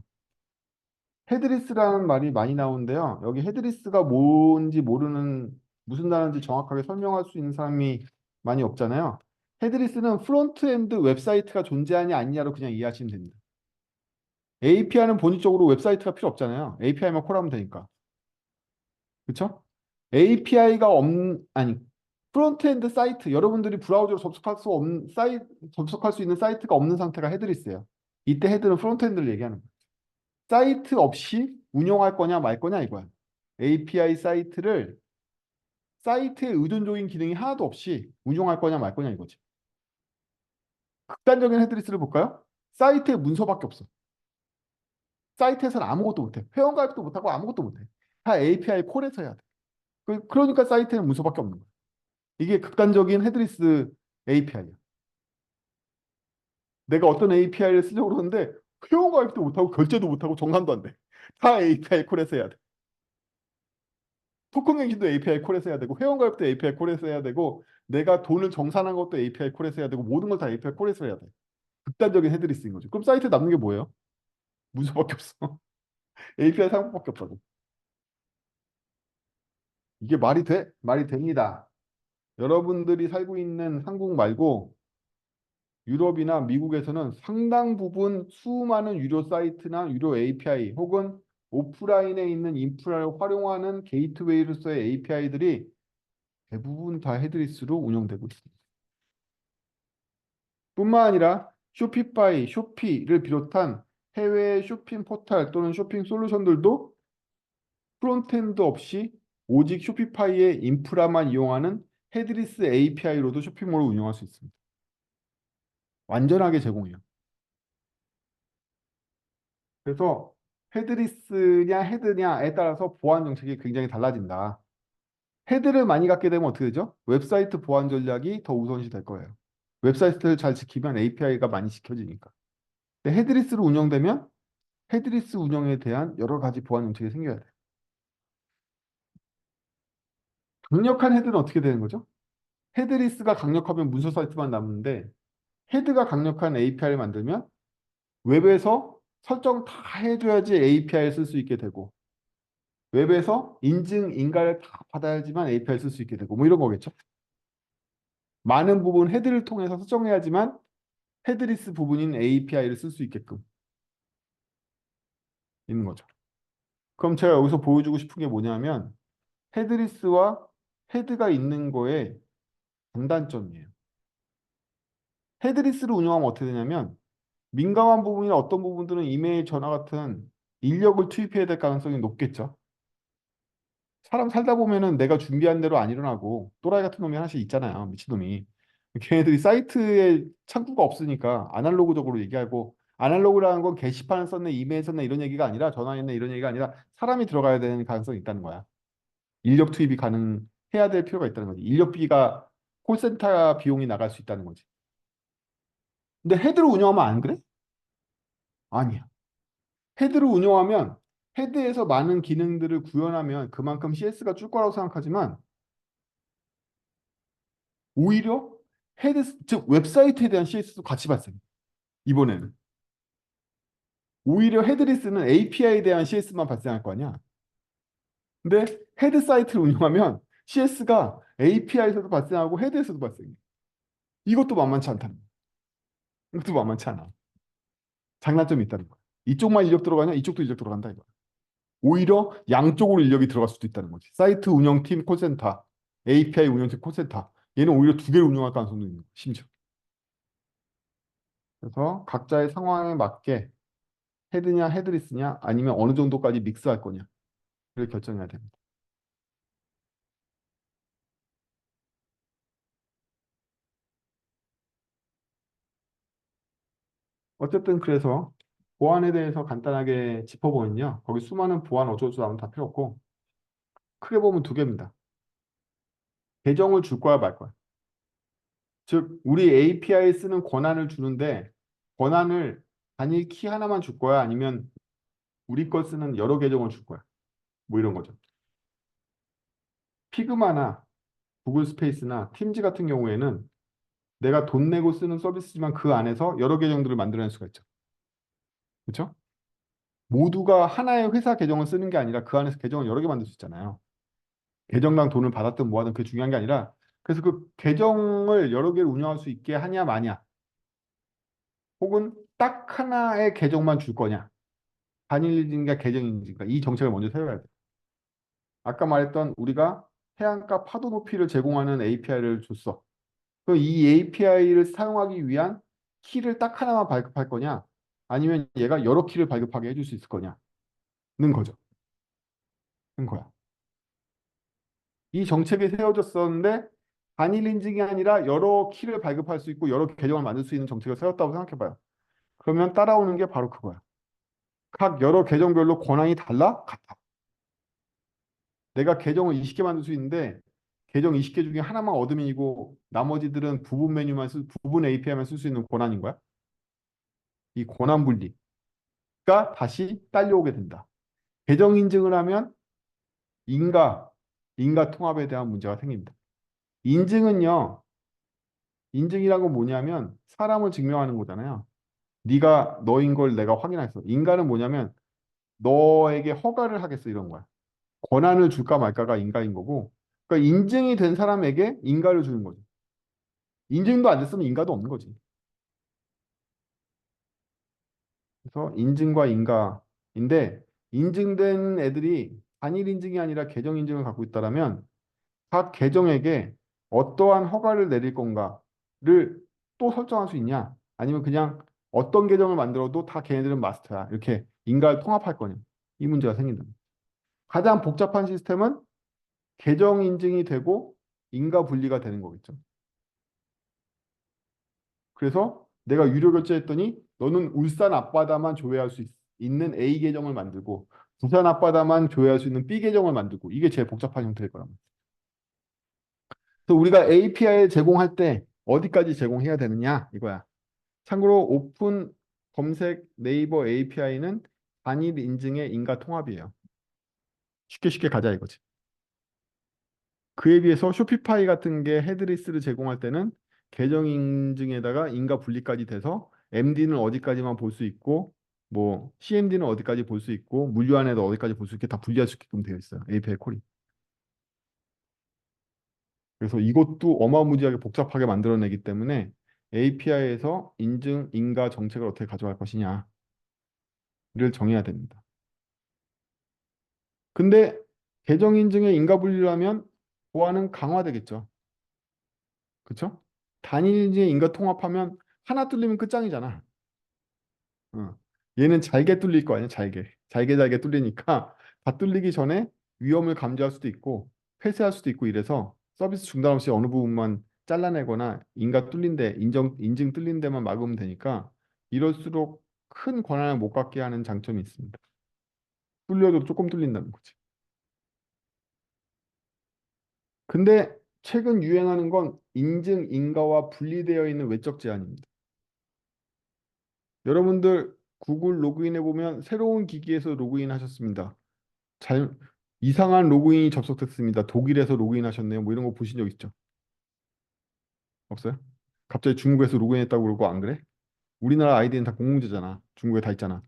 헤드리스라는 말이 많이 나오는데요. 여기 헤드리스가 뭔지 모르는 무슨 단어인지 정확하게 설명할 수 있는 사람이 많이 없잖아요. 헤드리스는 프론트엔드 웹사이트가 존재하냐 아니냐로 그냥 이해하시면 됩니다. API는 본질적으로 웹사이트가 필요 없잖아요. API만 콜하면 되니까. 그렇죠? API가 아니 프론트엔드 사이트 여러분들이 브라우저로 접속할 수 있는 사이트가 없는 상태가 헤드리스예요. 이때 헤드는 프론트엔드를 얘기하는 거예요. 사이트 없이 운영할 거냐 말 거냐 이거야. API 사이트에 의존적인 기능이 하나도 없이 운영할 거냐 말 거냐 이거지. 극단적인 헤드리스를 볼까요? 사이트에 문서밖에 없어. 사이트에서는 아무것도 못해. 회원가입도 못하고 아무것도 못해. 다 API 콜에서 해야 돼. 그러니까 사이트에는 문서밖에 없는 거야. 이게 극단적인 헤드리스 API야. 내가 어떤 API를 쓰려고 그러는데 회원가입도 못하고 결제도 못하고 정산도 안 돼. 다 API 콜에서 해야 돼. 토큰 갱신도 API 콜에서 해야 되고 회원가입도 API 콜에서 해야 되고 내가 돈을 정산한 것도 API 콜에서 해야 되고 모든 걸 다 API 콜에서 해야 돼. 극단적인 헤드리스인 거죠. 그럼 사이트에 남는 게 뭐예요? 문서밖에 없어. API 사용법밖에 없다고. 이게 말이 돼? 말이 됩니다. 여러분들이 살고 있는 한국 말고 유럽이나 미국에서는 상당 부분 수많은 유료 사이트나 유료 API 혹은 오프라인에 있는 인프라를 활용하는 게이트웨이로서의 API들이 대부분 다 헤드리스로 운영되고 있습니다. 뿐만 아니라 쇼피파이, 쇼피를 비롯한 해외 쇼핑 포털 또는 쇼핑 솔루션들도 프론트엔드 없이 오직 쇼피파이의 인프라만 이용하는 헤드리스 API로도 쇼핑몰을 운영할 수 있습니다. 완전하게 제공해요. 그래서 헤드리스냐 헤드냐에 따라서 보안 정책이 굉장히 달라진다. 헤드를 많이 갖게 되면 어떻게 되죠? 웹사이트 보안 전략이 더 우선시 될 거예요. 웹사이트를 잘 지키면 API가 많이 지켜지니까. 근데 헤드리스로 운영되면 헤드리스 운영에 대한 여러 가지 보안 정책이 생겨야 돼요. 강력한 헤드는 어떻게 되는 거죠? 헤드리스가 강력하면 문서 사이트만 남는데 헤드가 강력한 API를 만들면 웹에서 설정 다 해줘야지 API를 쓸 수 있게 되고 웹에서 인증, 인가를 다 받아야지만 API를 쓸 수 있게 되고 뭐 이런 거겠죠. 많은 부분 헤드를 통해서 설정해야지만 헤드리스 부분인 API를 쓸 수 있게끔 있는 거죠. 그럼 제가 여기서 보여주고 싶은 게 뭐냐면 헤드리스와 헤드가 있는 거에 장단점이에요. 헤드리스를 운영하면 어떻게 되냐면 민감한 부분이나 어떤 부분들은 이메일, 전화 같은 인력을 투입해야 될 가능성이 높겠죠. 사람 살다 보면은 내가 준비한 대로 안 일어나고 또라이 같은 놈이 하나씩 있잖아요. 미친놈이. 걔네들이 사이트에 창구가 없으니까 아날로그적으로 얘기하고 아날로그라는 건 게시판을 썼네, 이메일 썼네 이런 얘기가 아니라 전화했네 이런 얘기가 아니라 사람이 들어가야 되는 가능성이 있다는 거야. 인력 투입이 가능해야 될 필요가 있다는 거지. 인력비가 콜센터 비용이 나갈 수 있다는 거지. 근데 헤드를 운영하면 안 그래? 아니야. 헤드를 운영하면 헤드에서 많은 기능들을 구현하면 그만큼 CS가 줄 거라고 생각하지만 오히려 즉 웹사이트에 대한 CS도 같이 발생해. 이번에는. 오히려 헤드리스는 API에 대한 CS만 발생할 거 아니야. 근데 헤드 사이트를 운영하면 CS가 API에서도 발생하고 헤드에서도 발생해. 이것도 만만치 않다는 거야. 이것도 만만치 않아. 장단점이 있다는 거야. 이쪽만 인력 들어가냐? 이쪽도 인력 들어간다 이거야. 오히려 양쪽으로 인력이 들어갈 수도 있다는 거지. 사이트 운영팀 콜센터, API 운영팀 콜센터. 얘는 오히려 두 개를 운영할 가능성도 있는 거야. 심지어. 그래서 각자의 상황에 맞게 헤드냐 헤드리스냐 아니면 어느 정도까지 믹스할 거냐를 결정해야 됩니다. 어쨌든 그래서 보안에 대해서 간단하게 짚어보면요. 거기 수많은 보안 어쩌고저쩌고 나오면 다 필요 없고 크게 보면 두 개입니다. 계정을 줄 거야 말 거야. 즉 우리 API 쓰는 권한을 주는데 권한을 단일 키 하나만 줄 거야 아니면 우리 걸 쓰는 여러 계정을 줄 거야. 뭐 이런 거죠. 피그마나 구글 스페이스나 팀즈 같은 경우에는 내가 돈 내고 쓰는 서비스지만 그 안에서 여러 계정들을 만들어낼 수가 있죠. 그렇죠? 모두가 하나의 회사 계정을 쓰는 게 아니라 그 안에서 계정을 여러 개 만들 수 있잖아요. 계정당 돈을 받았든 뭐하든 그게 중요한 게 아니라 그래서 그 계정을 여러 개를 운영할 수 있게 하냐 마냐, 혹은 딱 하나의 계정만 줄 거냐, 단일인증과 계정인증과 이 정책을 먼저 세워야 돼. 아까 말했던 우리가 해안가 파도 높이를 제공하는 API를 줬어. 그럼 이 API를 사용하기 위한 키를 딱 하나만 발급할 거냐, 아니면 얘가 여러 키를 발급하게 해줄 수 있을 거냐는 거죠. 는 거야. 이 정책이 세워졌었는데 단일 인증이 아니라 여러 키를 발급할 수 있고 여러 계정을 만들 수 있는 정책을 세웠다고 생각해봐요. 그러면 따라오는 게 바로 그거야. 각 여러 계정별로 권한이 달라? 같아. 내가 계정을 20개 만들 수 있는데 계정 20개 중에 하나만 어드민이고 나머지들은 부분 API만 쓸 수 있는 권한인 거야. 이 권한 분리가 다시 딸려오게 된다. 계정 인증을 하면 인가, 인가 통합에 대한 문제가 생깁니다. 인증은요, 인증이란 건 뭐냐면 사람을 증명하는 거잖아요. 네가 너인 걸 내가 확인했어. 인가는 뭐냐면 너에게 허가를 하겠어 이런 거야. 권한을 줄까 말까가 인가인 거고, 그러니까 인증이 된 사람에게 인가를 주는 거지. 인증도 안 됐으면 인가도 없는 거지. 그래서 인증과 인가인데 인증된 애들이 단일 인증이 아니라 계정 인증을 갖고 있다라면 각 계정에게 어떠한 허가를 내릴 건가를 또 설정할 수 있냐? 아니면 그냥 어떤 계정을 만들어도 다 걔네들은 마스터야. 이렇게 인가를 통합할 거냐? 이 문제가 생긴다. 가장 복잡한 시스템은 계정 인증이 되고 인가 분리가 되는 거겠죠. 그래서 내가 유료 결제했더니 너는 울산 앞바다만 조회할 수 있는 A 계정을 만들고 부산 앞바다만 조회할 수 있는 B 계정을 만들고 이게 제일 복잡한 형태일 거란 말이야. 그래서 우리가 API를 제공할 때 어디까지 제공해야 되느냐 이거야. 참고로 오픈 검색 네이버 API는 단일 인증의 인가 통합이에요. 쉽게 쉽게 가자 이거지. 그에 비해서 쇼피파이 같은 게 헤드리스를 제공할 때는 계정 인증에다가 인가 분리까지 돼서 MD는 어디까지만 볼 수 있고 뭐 CMD는 어디까지 볼 수 있고 물류안에도 어디까지 볼 수 있게 다 분리할 수 있게끔 되어 있어요. API 콜이. 그래서 이것도 어마무지하게 복잡하게 만들어내기 때문에 API에서 인증, 인가 정책을 어떻게 가져갈 것이냐를 정해야 됩니다. 근데 계정 인증에 인가 분리를 하면 보안은 강화되겠죠. 그렇죠? 단일 인증에 인가 통합하면 하나 뚫리면 끝장이잖아. 어. 얘는 잘게 뚫릴 거 아니야, 잘게. 잘게 뚫리니까 다 뚫리기 전에 위험을 감지할 수도 있고 폐쇄할 수도 있고 이래서 서비스 중단 없이 어느 부분만 잘라내거나 인가 뚫린 데, 인증 뚫린 데만 막으면 되니까 이럴수록 큰 권한을 못 갖게 하는 장점이 있습니다. 뚫려도 조금 뚫린다는 거지. 근데 최근 유행하는 건 인증, 인가와 분리되어 있는 외적 제한입니다. 여러분들 구글 로그인해 보면 새로운 기기에서 로그인 하셨습니다. 잘 이상한 로그인이 접속됐습니다. 독일에서 로그인 하셨네요. 뭐 이런 거 보신 적 있죠? 없어요? 갑자기 중국에서 로그인했다고 그러고 안 그래? 우리나라 아이디는 다 공공재잖아. 중국에 다 있잖아.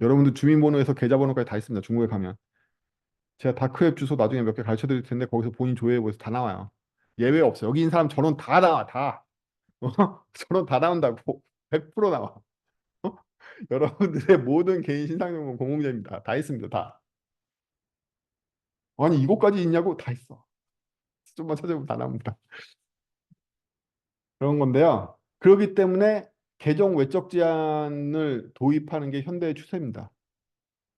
여러분들 주민번호에서 계좌번호까지 다 있습니다. 중국에 가면. 제가 다크웹 주소 나중에 몇 개 가르쳐 드릴 텐데 거기서 본인 조회해보세요. 다 나와요. 예외 없어요. 여기 있는 사람 전원 다 나와. 다. 전원 다 나온다고. 100% 나와. 여러분들의 모든 개인 신상정보 공공재입니다. 다 있습니다. 다. 아니 이거까지 있냐고? 다 있어. 좀만 찾아보면 다 나옵니다. 그런 건데요. 그렇기 때문에 계정 외적 제한을 도입하는 게 현대의 추세입니다.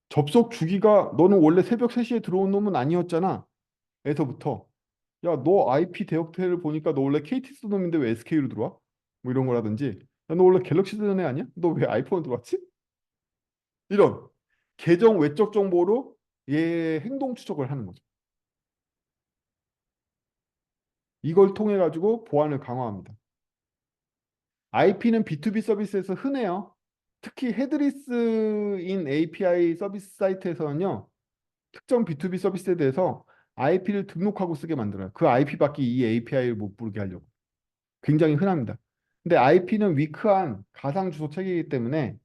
접속 주기가 너는 원래 새벽 3시에 들어온 놈은 아니었잖아. 에서부터 야, 너 IP 대역태를 보니까 너 원래 KT 쓰던 놈인데 왜 SK로 들어와? 뭐 이런 거라든지 야, 너 원래 갤럭시 쓰던 애 아니야? 너 왜 아이폰으로 들어왔지? 이런 계정 외적 정보로 얘 행동 추적을 하는 거죠. 이걸 통해 가지고 보안을 강화합니다. IP는 B2B 서비스에서 흔해요. 특히 헤드리스인 API 서비스 사이트에서는요. 특정 B2B 서비스에 대해서 IP를 등록하고 쓰게 만들어요. 그 IP밖에 이 API를 못 부르게 하려고. 굉장히 흔합니다. 근데 IP는 위크한 가상 주소 체계이기 때문에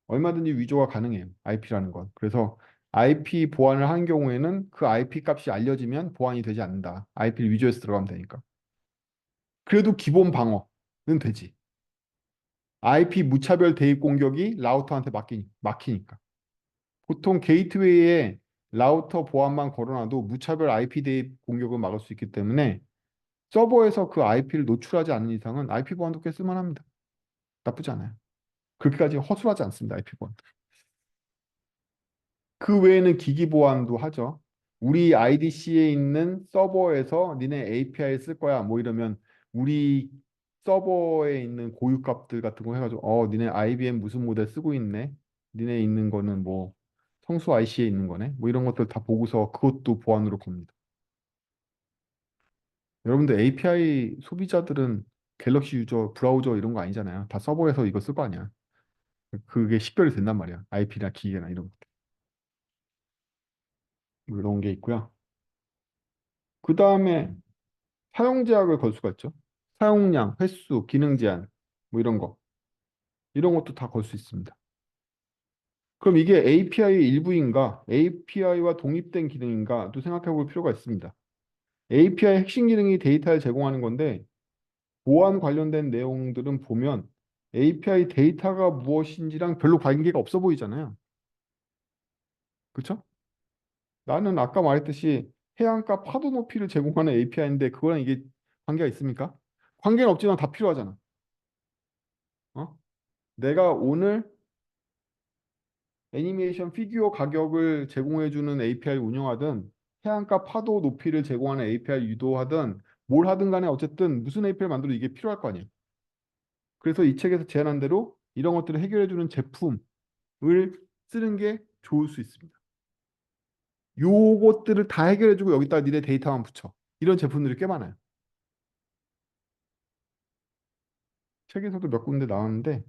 얼마든지 위조가 가능해요. IP라는 건. 그래서 IP 보안을 하는 경우에는 그 IP 값이 알려지면 보안이 되지 않는다. IP를 위조해서 들어가면 되니까. 그래도 기본 방어는 되지. IP 무차별 대입 공격이 라우터한테 막히니까. 보통 게이트웨이에 라우터 보안만 걸어놔도 무차별 IP 대입 공격을 막을 수 있기 때문에 서버에서 그 IP를 노출하지 않는 이상은 IP 보안도 꽤 쓸만합니다. 나쁘지 않아요. 그렇게까지 허술하지 않습니다. IP 보안. 그 외에는 기기 보안도 하죠. 우리 IDC에 있는 서버에서 니네 API 쓸 거야. 뭐 이러면 우리 서버에 있는 고유 값들 같은 거 해가지고 니네 IBM 무슨 모델 쓰고 있네. 니네 있는 거는 뭐 성수 IC에 있는 거네. 뭐 이런 것들 다 보고서 그것도 보안으로 겁니다. 여러분들 API 소비자들은 갤럭시 유저, 브라우저 이런 거 아니잖아요. 다 서버에서 이거 쓸 거 아니야. 그게 식별이 된단 말이야. IP나 기계나 이런 거. 뭐 이런 게 있고요. 그 다음에 사용 제약을 걸 수가 있죠. 사용량, 횟수, 기능 제한, 뭐 이런 거. 이런 것도 다 걸 수 있습니다. 그럼 이게 API의 일부인가, API와 독립된 기능인가도 생각해 볼 필요가 있습니다. API 핵심 기능이 데이터를 제공하는 건데, 보안 관련된 내용들은 보면 API 데이터가 무엇인지랑 별로 관계가 없어 보이잖아요. 그렇죠? 나는 아까 말했듯이 해안가 파도 높이를 제공하는 API인데 그거랑 이게 관계가 있습니까? 관계는 없지만 다 필요하잖아. 어? 내가 오늘 애니메이션 피규어 가격을 제공해주는 API 운영하든 해안가 파도 높이를 제공하는 API 유도하든 뭘 하든 간에 어쨌든 무슨 API를 만들어도 이게 필요할 거 아니에요. 그래서 이 책에서 제안한 대로 이런 것들을 해결해주는 제품을 쓰는 게 좋을 수 있습니다. 요것들을 다 해결해주고 여기다가 니네 데이터만 붙여. 이런 제품들이 꽤 많아요. 책에서도 몇 군데 나왔는데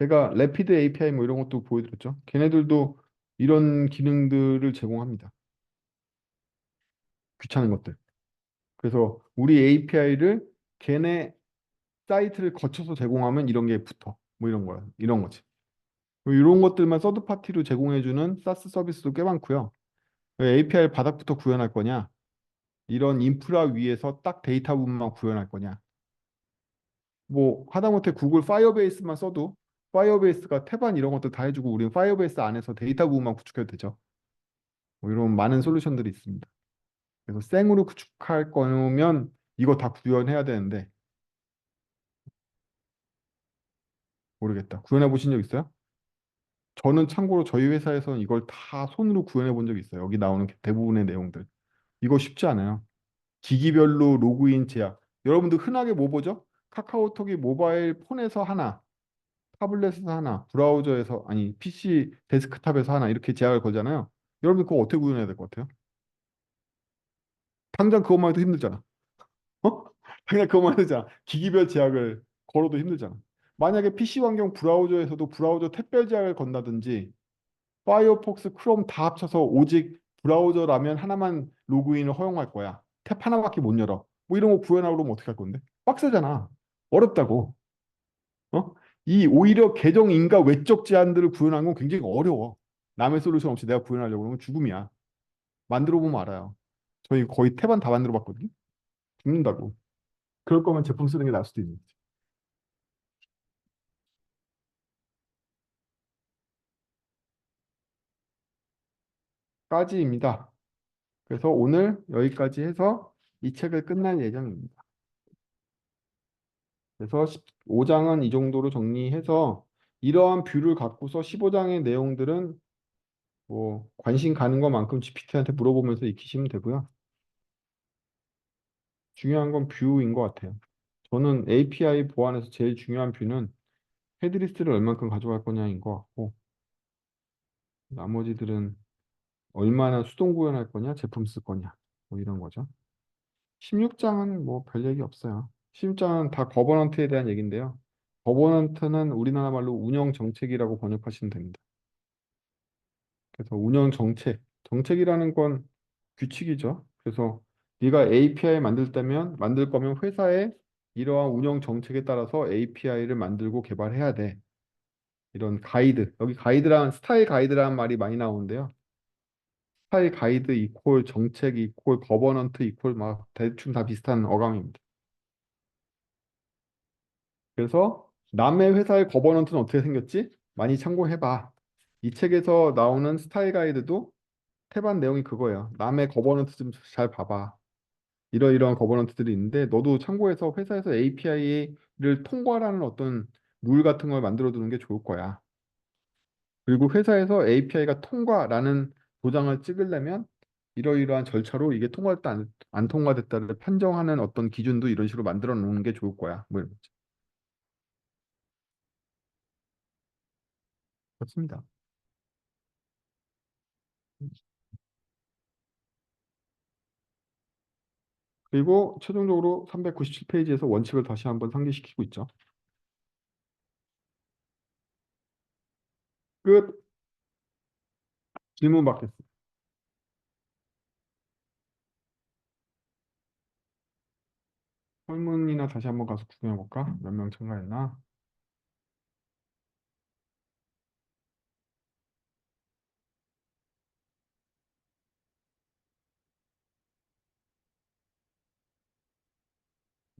제가 래피드 API 뭐 이런 것도 보여드렸죠. 걔네들도 이런 기능들을 제공합니다. 귀찮은 것들. 그래서 우리 API를 걔네 사이트를 거쳐서 제공하면 이런 게 붙어. 뭐 이런 거야. 이런 거지. 뭐 이런 것들만 서드 파티로 제공해주는 사스 서비스도 꽤 많고요. API 바닥부터 구현할 거냐? 이런 인프라 위에서 딱 데이터 부분만 구현할 거냐? 뭐 하다못해 구글 파이어베이스만 써도 파이어베이스가 태반 이런 것들 다 해주고 우리는 파이어베이스 안에서 데이터 부분만 구축해도 되죠. 뭐 이런 많은 솔루션들이 있습니다. 그래서 생으로 구축할 거면 이거 다 구현해야 되는데 모르겠다. 구현해 보신 적 있어요? 저는 참고로 저희 회사에서는 이걸 다 손으로 구현해 본 적이 있어요. 여기 나오는 대부분의 내용들. 이거 쉽지 않아요. 기기별로 로그인 제약. 여러분들 흔하게 뭐 보죠? 카카오톡이 모바일 폰에서 하나, 타블렛에서 하나, 브라우저에서, 아니, PC 데스크탑에서 하나, 이렇게 제약을 걸잖아요. 여러분들 그거 어떻게 구현해야 될 것 같아요? 당장 그것만 해도 힘들잖아. 어? 당장 그것만 해도 잖아. 기기별 제약을 걸어도 힘들잖아. 만약에 PC 환경 브라우저에서도 브라우저 탭별 제약을 건다든지, 파이어폭스, 크롬 다 합쳐서 오직 브라우저라면 하나만 로그인을 허용할 거야. 탭 하나밖에 못 열어. 뭐 이런 거 구현하고 그러면 어떻게 할 건데? 빡세잖아. 어렵다고. 어? 이 오히려 계정 인가 외적 제한들을 구현하는 건 굉장히 어려워. 남의 솔루션 없이 내가 구현하려고 그러면 죽음이야. 만들어 보면 알아요. 저희 거의 탭은 다 만들어 봤거든요. 죽는다고. 그럴 거면 제품 쓰는 게 나을 수도 있는 거지. 까지입니다. 그래서 오늘 여기까지 해서 이 책을 끝날 예정입니다. 그래서 15장은 이 정도로 정리해서 이러한 뷰를 갖고서 15장의 내용들은 뭐 관심 가는 것만큼 GPT한테 물어보면서 익히시면 되고요. 중요한 건 뷰인 것 같아요. 저는 API 보안에서 제일 중요한 뷰는 헤드리스트를 얼만큼 가져갈 거냐인 것 같고 나머지들은 얼마나 수동 구현할 거냐, 제품 쓸 거냐 뭐 이런 거죠. 16장은 뭐 별 얘기 없어요. 16장은 다 거버넌트에 대한 얘기인데요. 거버넌트는 우리나라 말로 운영 정책이라고 번역하시면 됩니다. 그래서 운영 정책, 정책이라는 건 규칙이죠. 그래서 네가 API 만들 거면 회사에 이러한 운영 정책에 따라서 API를 만들고 개발해야 돼. 이런 가이드, 여기 가이드란 스타일 가이드라는 말이 많이 나오는데요. 스타일 가이드 이퀄 정책 이퀄 거버넌트 이퀄 막 대충 다 비슷한 어감입니다. 그래서 남의 회사의 거버넌트는 어떻게 생겼지? 많이 참고해봐. 이 책에서 나오는 스타일 가이드도 태반 내용이 그거예요. 남의 거버넌트 좀 잘 봐봐. 이러이러한 거버넌트들이 있는데 너도 참고해서 회사에서 API를 통과라는 어떤 룰 같은 걸 만들어 두는 게 좋을 거야. 그리고 회사에서 API가 통과라는 도장을 찍으려면 이러이러한 절차로 이게 통과됐다 안 통과됐다를 판정하는 어떤 기준도 이런 식으로 만들어 놓는 게 좋을 거야. 뭐 이런 거지. 그렇습니다. 그리고 최종적으로 397페이지에서 원칙을 다시 한번 상기시키고 있죠. 끝. 질문 받겠습니다. 설문이나 다시 한번 가서 구경해 볼까? 몇 명 참가했나?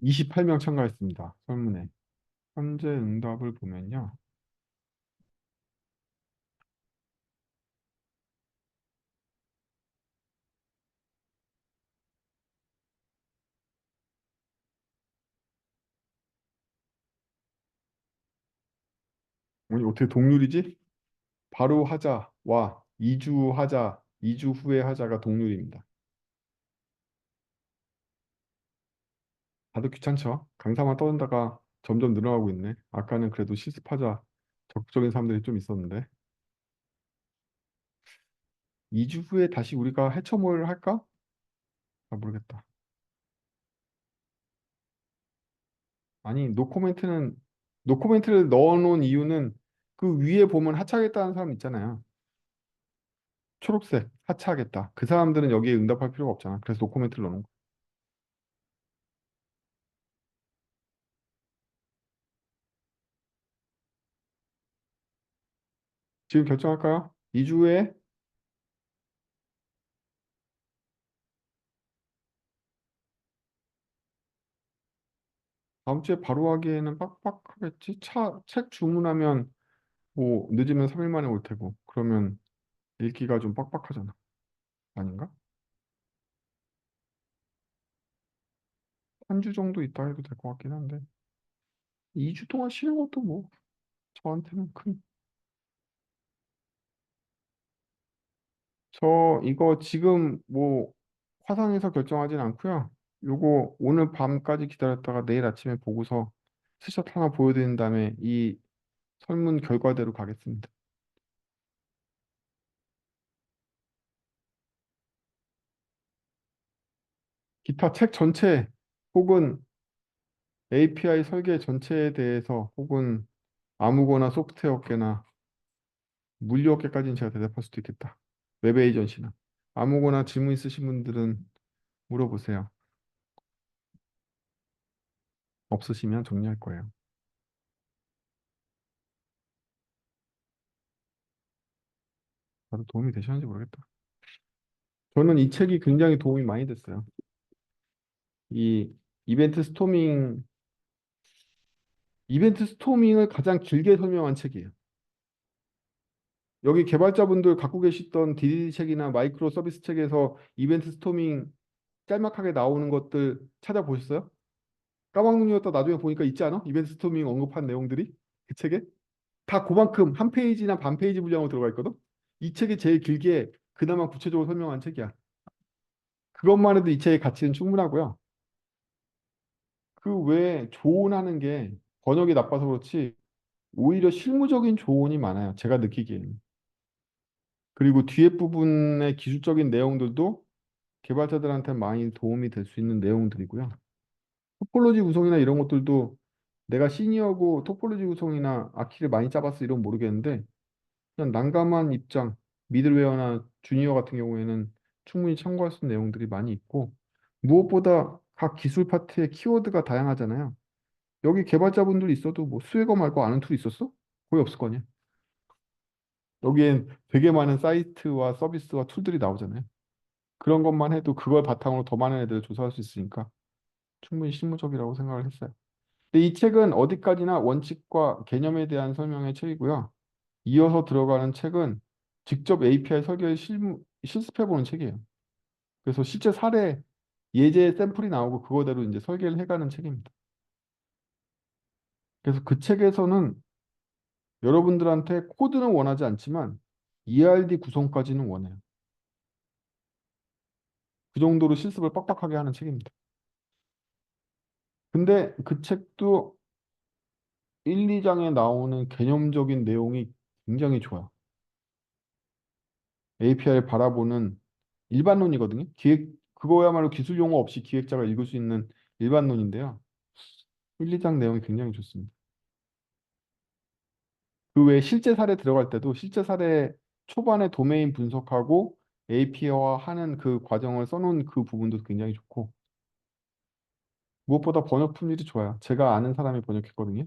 28명 참가했습니다. 설문에. 현재 응답을 보면요. 아니, 어떻게 동률이지? 바로 하자와 2주 하자, 2주 후에 하자가 동률입니다. 다들 귀찮죠? 강사만 떠든다가 점점 늘어나고 있네. 아까는 그래도 실습하자 적극적인 사람들이 좀 있었는데 2주 후에 다시 우리가 해처모를 할까? 아, 모르겠다. 아니, 노코멘트를 넣어놓은 이유는 그 위에 보면 하차하겠다는 사람 있잖아요. 초록색 하차하겠다. 그 사람들은 여기에 응답할 필요가 없잖아. 그래서 노코멘트를 넣는 거. 지금 결정할까요? 2주 후에 다음 주에 바로 하기에는 빡빡하겠지. 책 주문하면 뭐 늦으면 3일 만에 올 테고. 그러면 읽기가 좀 빡빡하잖아. 아닌가? 한 주 정도 있다 해도 될 것 같긴 한데. 2주 동안 쉬는 것도 뭐 저한테는 큰. 저 이거 지금 뭐 화상에서 결정하진 않고요. 요거 오늘 밤까지 기다렸다가 내일 아침에 보고서 스샷 하나 보여드린 다음에 이 설문 결과대로 가겠습니다. 기타 책 전체 혹은 API 설계 전체에 대해서 혹은 아무거나 소프트웨어계나 물리업계까지는 제가 대답할 수도 있겠다. 웹 에이전시나 아무거나 질문 있으신 분들은 물어보세요. 없으시면 정리할 거예요. 나도 도움이 되셨는지 모르겠다. 저는 이 책이 굉장히 도움이 많이 됐어요. 이 이벤트 스토밍, 이벤트 스토밍을 가장 길게 설명한 책이에요. 여기 개발자분들 갖고 계시던 DDD 책이나 마이크로 서비스 책에서 이벤트 스토밍 짤막하게 나오는 것들 찾아보셨어요? 까막눈이었다 나중에 보니까 있지 않아? 이벤트 스토밍 언급한 내용들이 그 책에 다 그만큼 한 페이지나 반 페이지 분량으로 들어가 있거든. 이 책이 제일 길게 그나마 구체적으로 설명한 책이야. 그것만 해도 이 책의 가치는 충분하고요. 그 외에 조언하는 게 번역이 나빠서 그렇지 오히려 실무적인 조언이 많아요. 제가 느끼기에는. 그리고 뒤에 부분의 기술적인 내용들도 개발자들한테 많이 도움이 될 수 있는 내용들이고요. 토폴로지 구성이나 이런 것들도 내가 시니어고 토폴로지 구성이나 아키를 많이 짜봤어 이런 모르겠는데 그냥 난감한 입장, 미들웨어나 주니어 같은 경우에는 충분히 참고할 수 있는 내용들이 많이 있고 무엇보다 각 기술 파트의 키워드가 다양하잖아요. 여기 개발자분들 있어도 뭐 스웨거 말고 아는 툴 있었어? 거의 없을 거 아니야. 여기엔 되게 많은 사이트와 서비스와 툴들이 나오잖아요. 그런 것만 해도 그걸 바탕으로 더 많은 애들을 조사할 수 있으니까 충분히 실무적이라고 생각을 했어요. 근데 이 책은 어디까지나 원칙과 개념에 대한 설명의 책이고요. 이어서 들어가는 책은 직접 API 설계를 실습해보는 책이에요. 그래서 실제 사례 예제 샘플이 나오고 그거대로 이제 설계를 해가는 책입니다. 그래서 그 책에서는 여러분들한테 코드는 원하지 않지만 ERD 구성까지는 원해요. 그 정도로 실습을 빡빡하게 하는 책입니다. 근데 그 책도 1, 2장에 나오는 개념적인 내용이 굉장히 좋아요. API를 바라보는 일반론이거든요. 그거야말로 기술 용어 없이 기획자가 읽을 수 있는 일반론인데요. 1, 2장 내용이 굉장히 좋습니다. 그 외에 실제 사례 들어갈 때도 실제 사례 초반에 도메인 분석하고 API화 하는 그 과정을 써놓은 그 부분도 굉장히 좋고 무엇보다 번역 품질이 좋아요. 제가 아는 사람이 번역했거든요.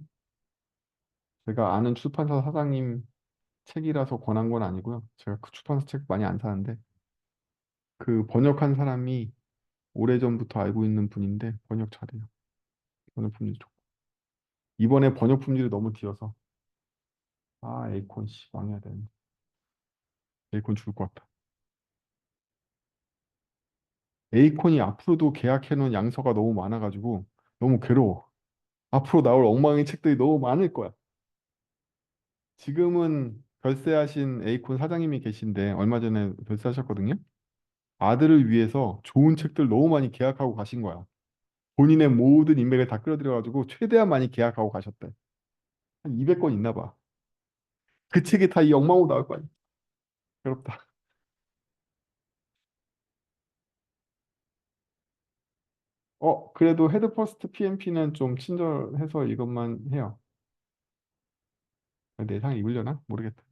제가 아는 출판사 사장님 책이라서 권한 건 아니고요. 제가 그 출판사 책 많이 안 사는데 그 번역한 사람이 오래전부터 알고 있는 분인데 번역 잘해요. 번역 품질 좋고. 이번에 번역 품질이 너무 뒤어서 에이콘 씨 망해야 되는데. 에이콘 죽을 것 같다. 에이콘이 앞으로도 계약해놓은 양서가 너무 많아가지고 너무 괴로워. 앞으로 나올 엉망의 책들이 너무 많을 거야. 지금은 별세하신 에이콘 사장님이 계신데 얼마 전에 별세하셨거든요. 아들을 위해서 좋은 책들 너무 많이 계약하고 가신 거야. 본인의 모든 인맥을 다 끌어들여가지고 최대한 많이 계약하고 가셨대. 한 200권 있나 봐. 그 책이 다 이 엉망으로 나올 거 아니야. 괴롭다. 그래도 헤드퍼스트 PMP는 좀 친절해서 이것만 해요. 내상 입으려나? 모르겠다.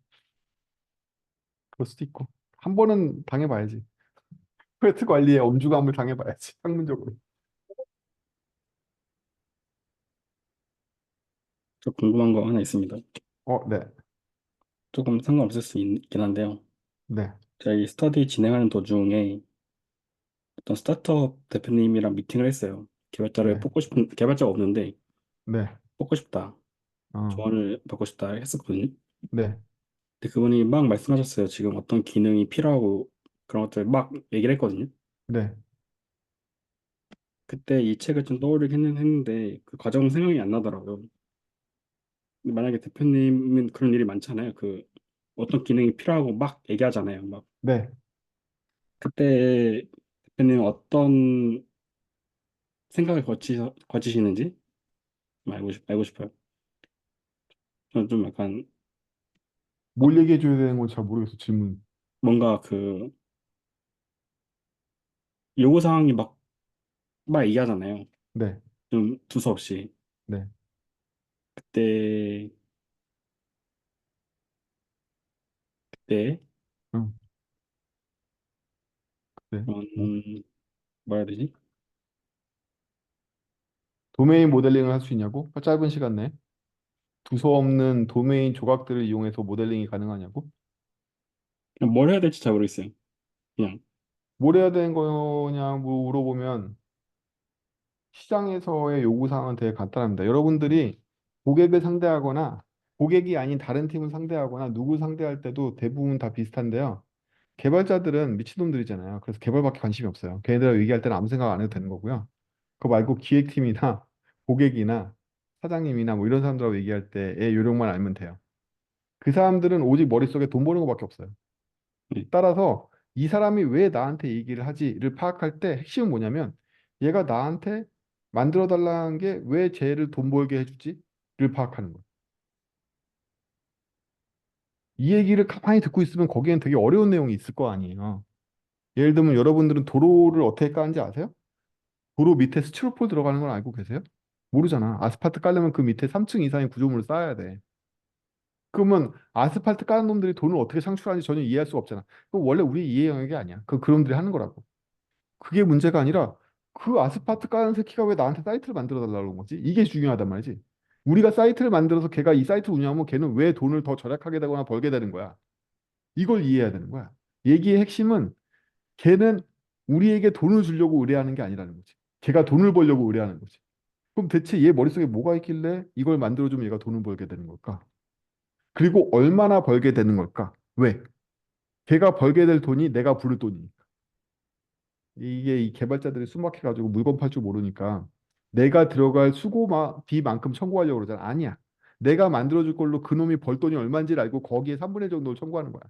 그럴 수도 있고. 한 번은 당해봐야지. 프레트 관리에 엄중함을 당해봐야지. 학문적으로. 저 궁금한 거 하나 있습니다. 네. 조금 상관없을 수 있긴 한데요. 네. 제가 이 스터디 진행하는 도중에 어떤 스타트업 대표님이랑 미팅을 했어요. 개발자를 네. 뽑고 싶은, 개발자가 없는데 네. 뽑고 싶다. 어, 조언을 받고 싶다 했었거든요. 네. 근데 그분이 막 말씀하셨어요. 지금 어떤 기능이 필요하고 그런 것들 막 얘기를 했거든요. 네. 그때 이 책을 좀 떠오르긴 했는데 그 과정은 생각이 안 나더라고요. 근데 만약에 대표님은 그런 일이 많잖아요. 그 어떤 기능이 필요하고 막 얘기하잖아요. 막 네. 그때 대표님 어떤 생각을 거치시는지 좀 알고 싶어요. 저는 좀 약간 뭘 얘기해줘야 되는 건 잘 모르겠어, 질문. 뭔가 그 요구사항이 막 얘기하잖아요. 네. 좀 두서없이. 네. 그때, 그때, 응. 네. 그런, 뭐. 뭐라 해야 되지? 도메인 모델링을 할 수 있냐고? 짧은 시간 내에? 두서없는 도메인 조각들을 이용해서 모델링이 가능하냐고? 그냥 뭘 해야 될지 잘 모르겠어요. 그냥, 뭘 해야 되는 거냐고 물어보면 시장에서의 요구사항은 되게 간단합니다. 여러분들이 고객을 상대하거나 고객이 아닌 다른 팀을 상대하거나 누구 상대할 때도 대부분 다 비슷한데요. 개발자들은 미친놈들이잖아요. 그래서 개발밖에 관심이 없어요. 걔네들하고 얘기할 때는 아무 생각 안 해도 되는 거고요. 그거 말고 기획팀이나 고객이나 사장님이나 뭐 이런 사람들하고 얘기할 때의 요령만 알면 돼요. 그 사람들은 오직 머릿속에 돈 버는 것밖에 없어요. 네, 따라서 이 사람이 왜 나한테 얘기를 하지를 파악할 때 핵심은 뭐냐면 얘가 나한테 만들어 달라는 게 왜 쟤를 돈 벌게 해주지를 파악하는 거예요. 이 얘기를 가만히 듣고 있으면 거기엔 되게 어려운 내용이 있을 거 아니에요. 예를 들면 여러분들은 도로를 어떻게 까는지 아세요? 도로 밑에 스티로폴 들어가는 걸 알고 계세요? 모르잖아. 아스팔트 깔려면 그 밑에 3층 이상의 구조물을 쌓아야 돼. 그러면 아스팔트 까는 놈들이 돈을 어떻게 창출하는지 전혀 이해할 수가 없잖아. 그럼 원래 우리 이해 영역이 아니야. 그놈들이 하는 거라고. 그게 문제가 아니라 그 아스팔트 까는 새끼가 왜 나한테 사이트를 만들어 달라는 거지? 이게 중요하단 말이지. 우리가 사이트를 만들어서 걔가 이 사이트를 운영하면 걔는 왜 돈을 더 절약하게 되거나 벌게 되는 거야? 이걸 이해해야 되는 거야. 얘기의 핵심은 걔는 우리에게 돈을 주려고 의뢰하는 게 아니라는 거지. 걔가 돈을 벌려고 의뢰하는 거지. 그럼 대체 얘 머릿속에 뭐가 있길래 이걸 만들어주면 얘가 돈을 벌게 되는 걸까? 그리고 얼마나 벌게 되는 걸까? 왜? 걔가 벌게 될 돈이 내가 부를 돈이니까. 이게 이 개발자들이 숨막혀가지고 물건 팔 줄 모르니까 내가 들어갈 수고비만큼 청구하려고 그러잖아. 아니야. 내가 만들어줄 걸로 그놈이 벌 돈이 얼마인지를 알고 거기에 3분의 1 정도를 청구하는 거야.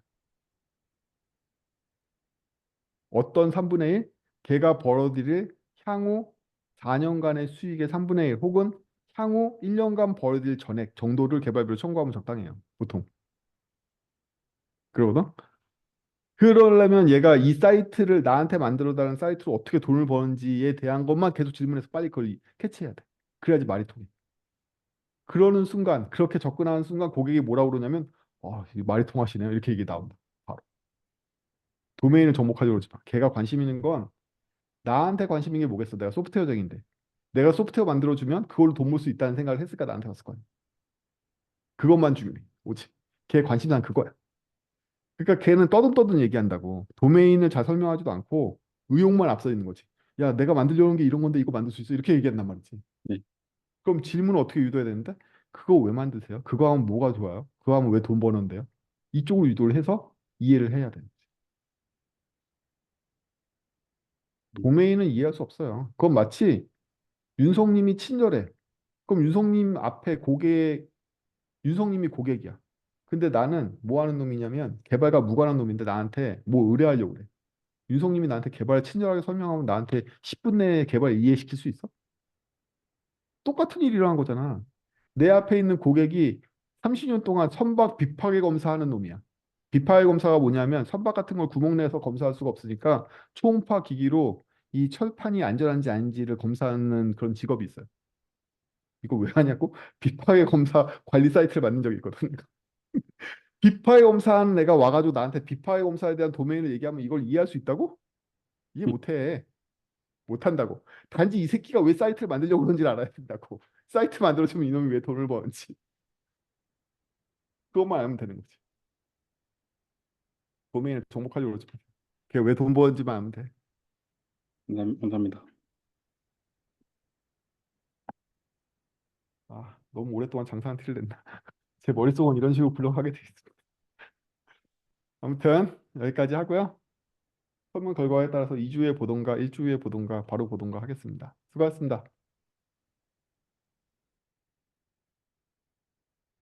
어떤 3분의 1? 걔가 벌어들일 향후 4년간의 수익의 3분의 1 혹은 향후 1년간 벌어들일 전액 정도를 개발비로 청구하면 적당해요. 보통. 그러거든? 그러려면 얘가 이 사이트를 나한테 만들어달라는 사이트로 어떻게 돈을 버는지에 대한 것만 계속 질문해서 빨리 그걸 캐치해야 돼. 그래야지 말이 통해. 그러는 순간, 그렇게 접근하는 순간 고객이 뭐라고 그러냐면, 이 말이 통하시네요. 이렇게 얘기 나온다. 바로. 도메인을 접목하려고 그러지 마. 걔가 관심 있는 건 나한테 관심 있는 게 뭐겠어. 내가 소프트웨어적인데. 내가 소프트웨어 만들어주면 그걸로 돈 벌 수 있다는 생각을 했을까 나한테 왔을 거야. 그것만 중요해. 오지. 걔 관심사는 그거야. 그러니까 걔는 떠듬떠듬 얘기한다고. 도메인을 잘 설명하지도 않고 의욕만 앞서 있는 거지. 야, 내가 만들려는 게 이런 건데 이거 만들 수 있어. 이렇게 얘기한단 말이지. 네. 그럼 질문을 어떻게 유도해야 되는데? 그거 왜 만드세요? 그거 하면 뭐가 좋아요? 그거 하면 왜 돈 버는데요? 이쪽으로 유도를 해서 이해를 해야 되는 거지. 도메인은 이해할 수 없어요. 그건 마치 윤성님이 친절해. 그럼 윤성님 앞에 윤성님이 고객이야. 근데 나는 뭐 하는 놈이냐면 개발과 무관한 놈인데 나한테 뭐 의뢰하려고 그래. 윤성님이 나한테 개발 친절하게 설명하면 나한테 10분 내에 개발 이해시킬 수 있어? 똑같은 일이 일어난 거잖아. 내 앞에 있는 고객이 30년 동안 선박 비파괴 검사하는 놈이야. 비파괴 검사가 뭐냐면 선박 같은 걸 구멍 내서 검사할 수가 없으니까 초음파 기기로 이 철판이 안전한지 아닌지를 검사하는 그런 직업이 있어요. 이거 왜 하냐고? 비파괴 검사 관리 사이트를 만든 적이 있거든. 비파괴 검사하는 애가 와가지고 나한테 비파괴 검사에 대한 도메인을 얘기하면 이걸 이해할 수 있다고? 이해 못해. 못한다고. 단지 이 새끼가 왜 사이트를 만들려고 그런지를 알아야 된다고. 사이트 만들어주면 이놈이 왜 돈을 버는지. 그것만 알면 되는 거지. 도메인을 정복하려고 그러지 마. 걔 왜 돈 버는지만 알면 돼. 감사합니다. 너무 오랫동안 장사한 티를 냈나. 제 머릿속은 이런 식으로 굴러가게 돼 있어. 아무튼 여기까지 하고요. 설문 결과에 따라서 2주 후에 보던가 1주 후에 보던가 바로 보던가 하겠습니다. 수고하셨습니다.